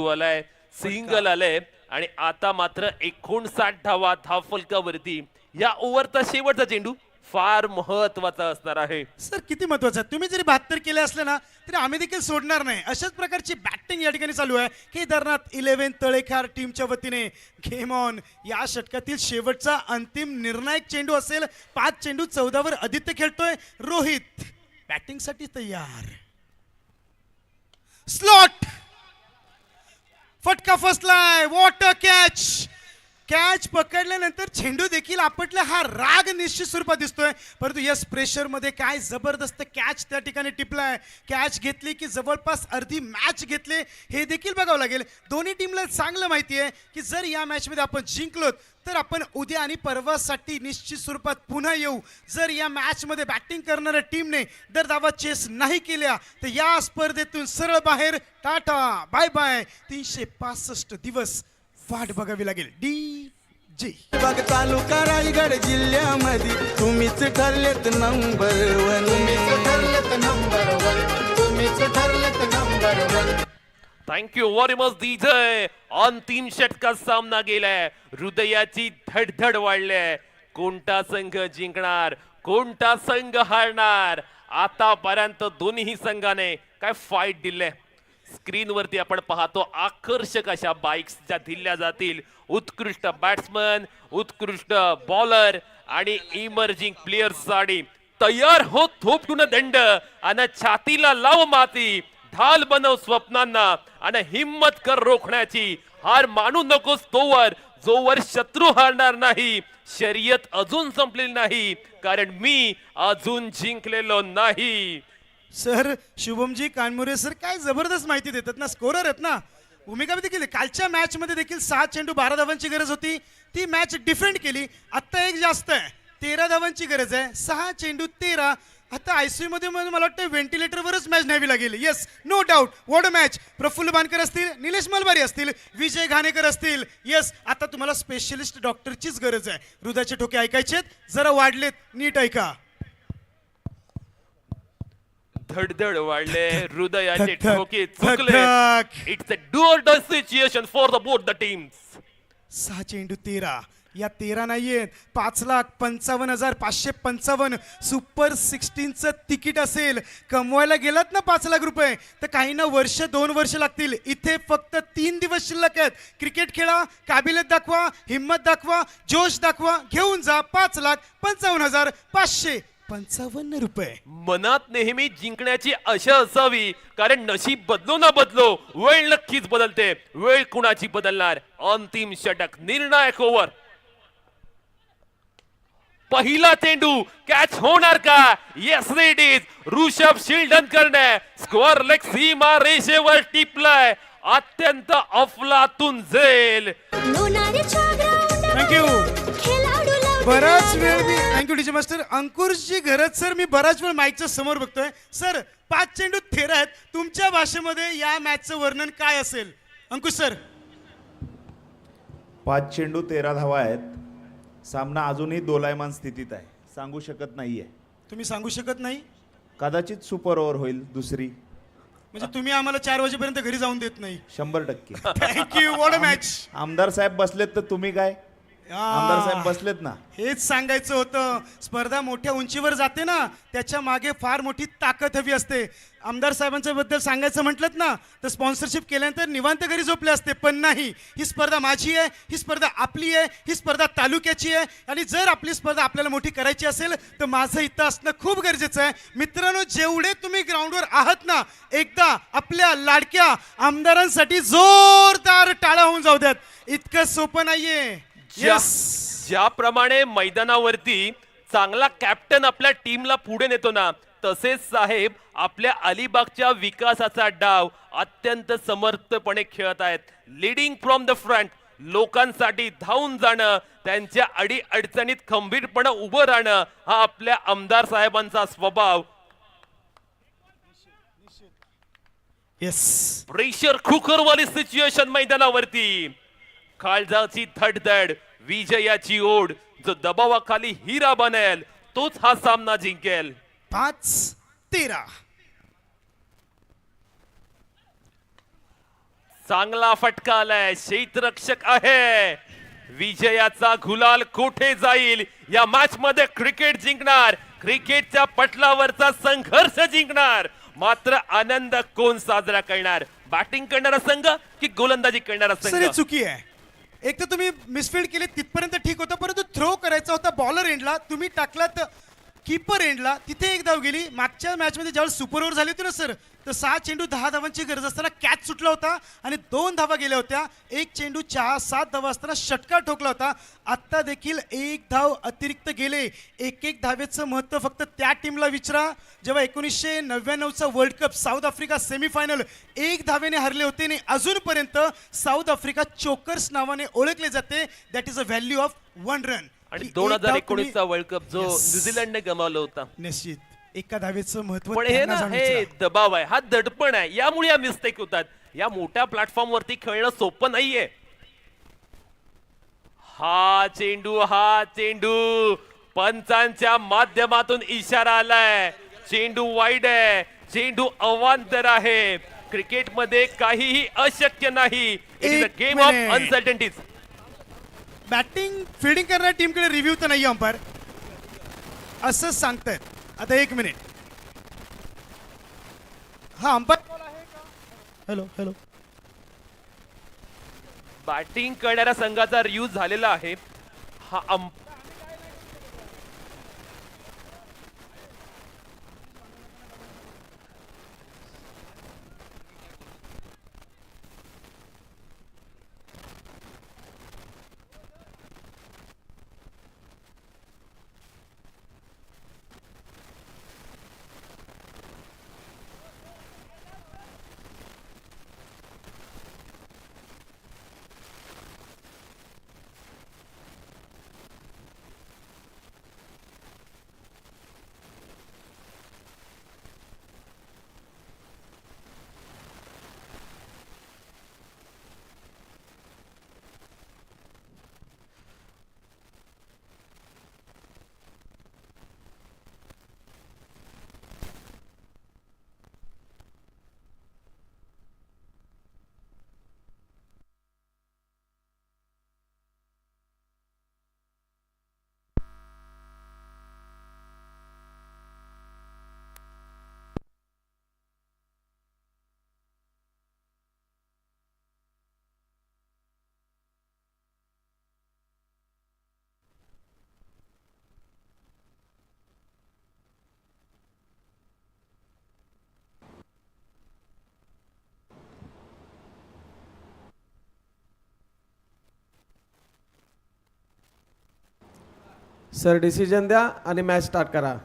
आलाय सिंगल आलाय आणि आता मात्र 59 धावा धावफलकावरती. या ओव्हरचा शेवटचा चेंडू फार महत्वाचा असणार आहे. सर किती महत्वाचं आहे. तुम्ही जरी 72 केले असले ना तरी आम्ही देखील सोडणार नाही. अशाच प्रकारची बॅटिंग या ठिकाणी चालू आहे. केदारनाथ 11 तळेखार टीमच्या वतीने गेम ऑन. या षटकातील शेवटचा अंतिम निर्णायक चेंडू असेल. 5 चेंडू 14 वर आदित्य खेळतोय. रोहित बॅटिंग साठी तयार. स्लॉट फटका फसलाय. वॉटर कॅच पकडल्यानंतर चेंडू देखील आपटला. हा राग निश्चित स्वरूपात दिसतोय. परंतु यस प्रेशर मध्ये काय जबरदस्त कॅच त्या ठिकाणी टिपलाय. कॅच घेतली की जवळपास अर्धी मॅच घेतले हे देखील बघावं लागेल. दोन्ही टीमला चांगलं माहिती आहे की जर या मॅच मध्ये आपण जिंकलो तर आपण उद्या आणि परवासाठी निश्चित स्वरूपात पुन्हा येऊ. जर या मॅच मध्ये बॅटिंग करणाऱ्या टीमने जर धावा चेस नाही केल्या तर या स्पर्धेतून सरळ बाहेर. Tata bye bye. 365 दिवस वाट बघावी लागेल. DJ बघ तालुका रायगड जिल्ह्यामध्ये तुम्हीच ठरलेत नंबर वन. तुम्हीच ठरलेत नंबर वन. तुम्हीच ठरलेत number one. Thank you very much DJ. अंतिम षटकात सामना गेलाय. हृदयाची धडधड वाढलीय. कोणता संघ जिंकणार, कोणता संघ हारणार. आतापर्यंत दोन्ही संघाने काय फाईट दिले. स्क्रीनवरती आपण पाहतो आकर्षक अशा बाईक्स ज्या दिल्या जातील. उत्कृष्ट बॅट्समन, उत्कृष्ट बॉलर आणि इमर्जिंग प्लेयर्ससाठी तयार हो थोपटून दंड आणि छातीला लाव माती. ढाल बनव स्वप्नांना आणि हिम्मत कर रोखण्याची. हार मानू नकोस जोवर शत्रू हारणार नाही. शर्यत अजून संपलेली नाही कारण मी अजून जिंकलेलो नाही. सर शुभमजी कानमुरे सर काय जबरदस्त माहिती देतात ना. स्कोरर आहेत ना. भूमिका देखील कालच्या मॅच मध्ये देखील 6 चेंडू 12 धावांची गरज होती. ती मॅच डिफेंड केली. आता एक जास्त आहे. 13 धावांची गरज आहे. 6 चेंडू 13. आता आयसीयू मध्ये मला वाटतं व्हेंटिलेटरवरच मॅच न्यावी लागेल. Yes no doubt. What match. Praful Bankar असतील, निलेश मलबारी असतील, विजय घाणेकर असतील. येस आता तुम्हाला स्पेशलिस्ट डॉक्टरचीच गरज आहे. हृदयाचे ठोके ऐकायचेत जरा वाढलेत. नीट ऐका. धडधड वाढले. हृदयाचे धक, धक, ठोके धक, चुकले. धक. It's a do or die situation for the both the teams. 6 चेंडू 13. या 13 नाहीयेत. 5,55,555 सुपर 16चं तिकीट असेल. कमवायला गेलात ना 5 लाख रुपये तर काही ना 1-2 वर्ष लागतील. इथे फक्त 3 दिवस शिल्लक आहेत. क्रिकेट खेळा, काबिलियत दाखवा, हिम्मत दाखवा, जोश दाखवा. घेऊन जा 5,55,555 रुपये. मनात नेहमी जिंकण्याची आशा असावी कारण नशीब बदलो ना बदलो वेळ नक्कीच बदलते. वेळ कुणाची बदलणार. अंतिम षटक निर्णायक ओव्हर. पहिला चेंडू कॅच होणार का. Yes it is. ऋषभ शिल्डनकरने स्क्वेअर लेग सीमा रेषेवर टिपलाय. अत्यंत अफलातून झेल. थँक्यू. बराच वेळ मी थँक्यू टीचर मास्टर. अंकुशची गरज सर मी बराच वेळ माईकच्या समोर बघतोय. सर 5 चेंडू 13 आहेत. तुमच्या भाषेमध्ये या मॅचचं वर्णन काय असेल अंकुश सर. 5 चेंडू 13 धावा आहेत. सामना अजूनही दोलायमान स्थितीत आहे. सांगू शकत नाहीये. तुम्ही सांगू शकत नाही कदाचित सुपर ओव्हर होईल दुसरी. म्हणजे तुम्ही आम्हाला 4 वाजेपर्यंत घरी जाऊन देत नाही. 100%. थँक्यू. What a match. आमदार साहेब बसलेत तर तुम्ही काय. आमदार साहेब बसलेत ना. हेच सांगायचं होतं. स्पर्धा मोठ्या उंचीवर जाते ना त्याच्या मागे फार मोठी ताकद हवी असते. आमदार साहेबांच्या बद्दल सांगायचं म्हटलं ना तर स्पॉन्सरशिप केल्यानंतर निवांत घरी झोपले असते. पण नाही. ही स्पर्धा माझी आहे. ही स्पर्धा आपली आहे. ही स्पर्धा तालुक्याची आहे. आणि जर आपली स्पर्धा आपल्याला मोठी करायची असेल तर माझं इथं असणं खूप गरजेचं आहे. मित्रांनो जेवढे तुम्ही ग्राउंडवर आहात ना एकदा आपल्या लाडक्या आमदारांसाठी जोरदार टाळा होऊन जाऊ द्यात. इतकं सोपं नाहीये. ज्याप्रमाणे मैदानावरती चांगला कॅप्टन आपल्या टीमला पुढे नेतो ना तसेच साहेब आपल्या अलिबागच्या विकासाचा डाव अत्यंत समर्थपणे खेळत आहेत. Leading from the front. लोकांसाठी धावून जाणं, त्यांच्या अडी अडचणीत खंबीरपणे उभं राहणं हा आपल्या आमदार साहेबांचा स्वभाव. येस प्रेशर कुकर वाली सिच्युएशन मैदानावरती. काळजाची धडधड, विजयाची ओढ. जो दबावाखाली हिरा बनेल तोच हा सामना जिंकेल. 5-13. चांगला फटका आलाय. क्षेत्ररक्षक आहे. विजयाचा गुलाल कोठे जाईल. या मॅच मध्ये क्रिकेट जिंकणार. क्रिकेटच्या पटलावरचा संघर्ष जिंकणार. मात्र आनंद कोण साजरा करणार. बॅटिंग करणारा संघ की गोलंदाजी करणारा सर संघ. हे चुकी आहे. एक तर तुम्ही मिसफील्ड केले तिथपर्यंत ठीक होतं, परंतु थ्रो करायचा होता बॉलर एंडला, तुम्ही टाकलात कीपर एंडला, तिथे एक धाव गेली. मागच्या मॅचमध्ये ज्यावेळेस सुपर ओव्हर झाली होती ना सर, तर 6 चेंडू 10 धावांची गरज असताना कॅच सुटला होता आणि 2 धावा गेल्या होत्या. 1 चेंडू 7 धावा असताना षटकार ठोकला होता. आत्ता देखील 1 धाव अतिरिक्त गेले. एक धावेचं महत्त्व फक्त त्या टीमला विचारा जेव्हा 1999चा world cup South Africa semifinal 1 धावेने हरले होते आणि अजूनपर्यंत साऊथ आफ्रिका चोकर्स नावाने ओळखले जाते. That is a value of 1 run. आणि 2019चा वर्ल्ड कप जो न्यूझीलंडने गमावला होता. निश्चित एका धावेचं महत्त्व पण हे त्यांना ना जाणून हे विचारा. दबाव आहे, हा दडपण आहे. यामुळे या मिस्टेक होतात. या मोठ्या प्लॅटफॉर्म वरती खेळणं सोपं नाहीये. हा चेंडू पंचांच्या माध्यमातून इशारा आलाय. चेंडू वाईड आहे. चेंडू अवांतर आहे. क्रिकेटमध्ये काहीही अशक्य नाही. इट इज अ एक game of minute. Uncertainties. Batting fielding करणाऱ्या टीमकडे रिव्ह्यू तर नाही अंपायर असं सांगतायत. आता 1 मिनिट. हा अंपायर हॅलो हॅलो बॅटिंग करणाऱ्या संघाचा रिव्ह्यू झालेला आहे. हा सर डिसिजन द्या आणि मॅच स्टार्ट करा.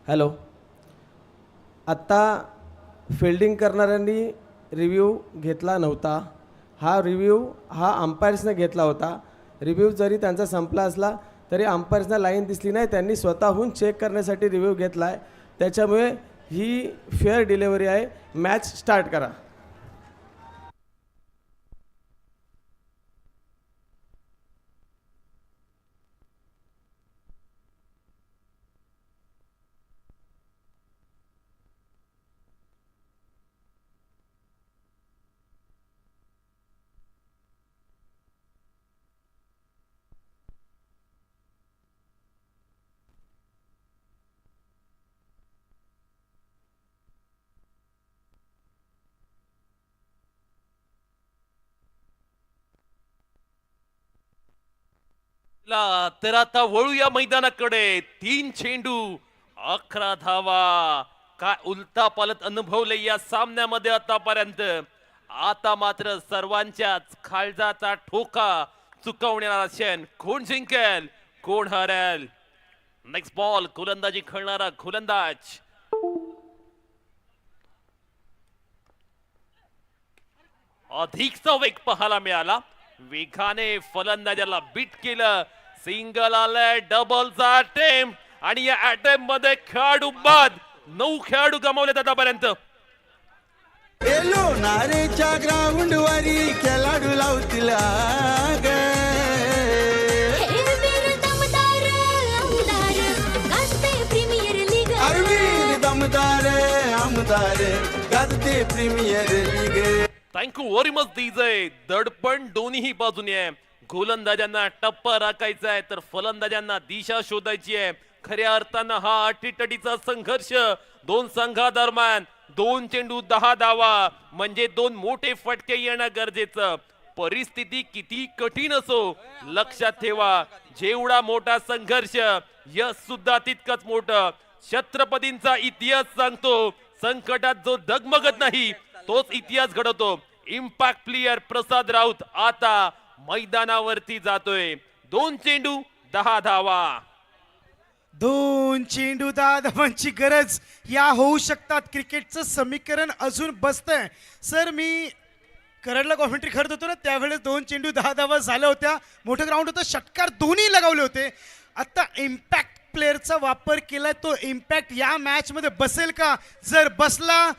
हॅलो. आत्ता फिल्डिंग करणाऱ्यांनी रिव्ह्यू घेतला नव्हता. हा अंपायर्सने घेतला होता. रिव्ह्यू जरी त्यांचा संपला असला तरी अंपायर्सना लाईन दिसली नाही, त्यांनी स्वतःहून चेक करण्यासाठी रिव्ह्यू घेतला आहे. त्याच्यामुळे ही फेअर डिलेवरी आहे. मॅच स्टार्ट करा. तर आता वळूया मैदानाकडे. 3 चेंडू 11 धावा. काय उलटा पालट अनुभवले या सामन्यामध्ये आतापर्यंत. आता मात्र सर्वांच्याच काळजाचा ठोका चुकवणारा क्षण. कोण जिंकेल कोण हरेल. नेक्स्ट बॉल गोलंदाजी खेळणारा गोलंदाज अधिकचा वेग पाहायला मिळाला. वेगाने फलंदाजाला बीट केलं. सिंगल आलंय, डबलचा अटेम्प्ट आणि या अटेम्प्ट मध्ये खेळाडू बाद. 9 खेळाडू गमावले आतापर्यंत. लोणारेच्या ग्राउंड वरी खेळाडू लावतील आग. हे वीर दमदार आमदार गाजते प्रीमियर लीग. अरवीर दमदार आमदार गाजते premier league. Thank you very much DJ. दडपण दोन्ही बाजूने आहे. गोलंदाजांना टप्पा राखायचा आहे तर फलंदाजांना दिशा शोधायची आहे. खऱ्या अर्थानं हा अटीतटीचा संघर्ष दोन संघादरम्यान. 2 चेंडू 10 धावा म्हणजे 2 मोठे फटके येणं गरजेचं. परिस्थिती किती कठीण असो लक्षात ठेवा, जेवढा मोठा संघर्ष यश सुद्धा तितकंच मोठं. छत्रपतींचा इतिहास सांगतो, संकटात जो डगमगत नाही तोच इतिहास घडवतो. इम्पॅक्ट प्लेयर प्रसाद राऊत आता मैदानावरती जातोय. 2 चेंडू 10 धावा. 2 चेंडू 10 धावांची गरज या होऊ शकतात. क्रिकेटचं समीकरण अजून बसतंय. सर मी करडला कॉमेंट्री करत होतो ना त्यावेळेस 2 चेंडू 10 धावा झाल्या होत्या. मोठं ग्राउंड होतं, षटकार दोन्ही लगावले होते. आता इम्पॅक्ट प्लेअरचा वापर केलाय, तो इम्पॅक्ट या मॅच मध्ये बसेल का? जर बसला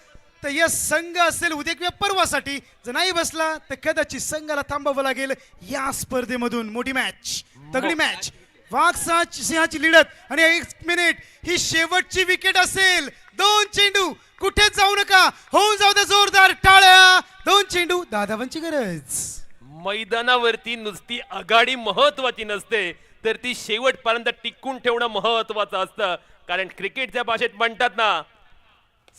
तर या संघ असेल उद्या किंवा परवासाठी, जर नाही बसला तर कदाचित संघाला थांबावं लागेल या स्पर्धेमधून. मोठी मॅच, तगडी मॅच. वाघ सिंहाची लढत आणि 1 मिनिट ही शेवटची विकेट असेल. 2 चेंडू कुठेच जाऊ नका, होऊन जाऊ दे जोरदार टाळ्या. 2 चेंडू 10 धावांची गरज. मैदानावरती नुसती आघाडी महत्वाची नसते तर ती शेवटपर्यंत टिकून ठेवणं महत्वाचं असतं. कारण क्रिकेटच्या भाषेत म्हणतात ना,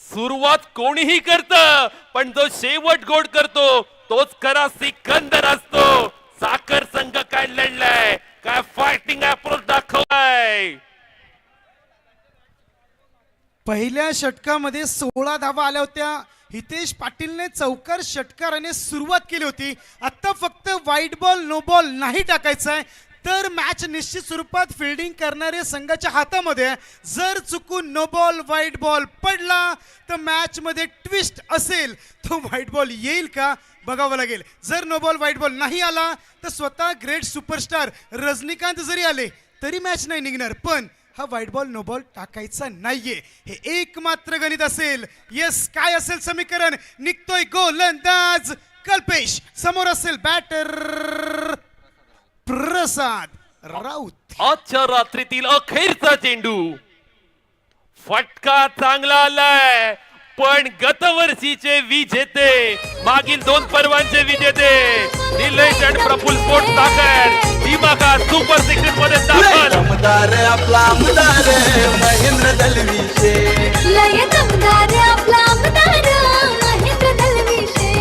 सुरुवात कोणीही करतं पण जो शेवट गोड करतो तोच खरा सिकंदर असतो. साखर संघ काय लढलाय, काय फायटिंग अप्रोच दाखवलाय. पहिल्या षटकामध्ये 16 धावा आल्या होत्या. हितेश पाटीलने चौकार षटकाराने सुरुवात केली होती. आता फक्त व्हाईट बॉल नो बॉल नाही टाकायचा आहे तर मॅच निश्चित स्वरूपात फिल्डिंग करणारे संघाच्या हातामध्ये. जर चुकून नो बॉल व्हाईट बॉल पडला तर मॅच मध्ये ट्विस्ट असेल. तो व्हाईट बॉल येईल का बघावं लागेल. जर नो बॉल व्हाईट बॉल नाही आला तर स्वतः ग्रेट सुपरस्टार रजनीकांत जरी आले तरी मॅच नाही निघणार. पण हा व्हाईट बॉल नो बॉल टाकायचा नाहीये, हे एकमात्र गणित असेल. यस, काय असेल समीकरण? निघतोय गोलंदाज कल्पेश, समोर असेल बॅटर प्रसाद राऊत. आजच्या रात्रीतील अखेरचा चेंडू. फटका चांगला आलाय पण गतवर्षीचे विजेते, मागील 2 पर्वांचे विजेते निलेश आणि प्रफुल्ल पोटसाकर दिमागा सुपर 16 मध्ये दाखल. दमदार आपला आमदार महेंद्र दलविशे. लय दमदार आपला आमदार महेंद्र दलविशे.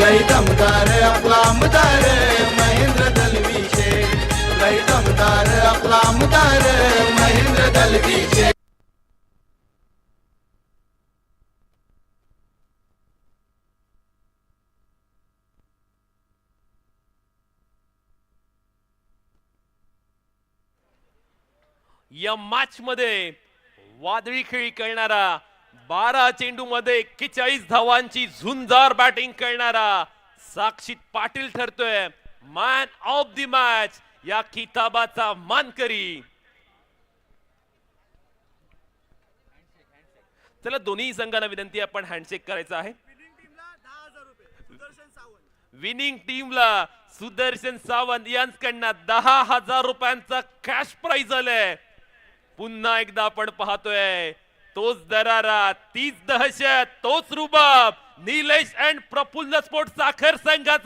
लय दमदार आपला आमदार महेंद्र दलविशे. लय दमदार आपला आमदार महेंद्र दलविशे. या मॅच मध्ये वादळी खेळी करणारा, 12 चेंडू मध्ये 41 धावांची झुंजार बॅटिंग करणारा साक्षित पाटील ठरतोय मॅन ऑफ द मॅच या किताबाचा मानकरी. चला दोन्ही संघांना विनंती आहे, आपण हँडशेक करायचा आहे. विनिंग टीमला सुदर्शन सावंत यांच्याकडनं 10,000 रुपयांचा कॅश प्राइज आलाय. पुन्हा एकदा आपण पाहतोय तोच दरारा, तीच दहशत, तोच रुबाब. निलेश अँड प्रफुल्ल स्पोर्ट्स साखर संघाचा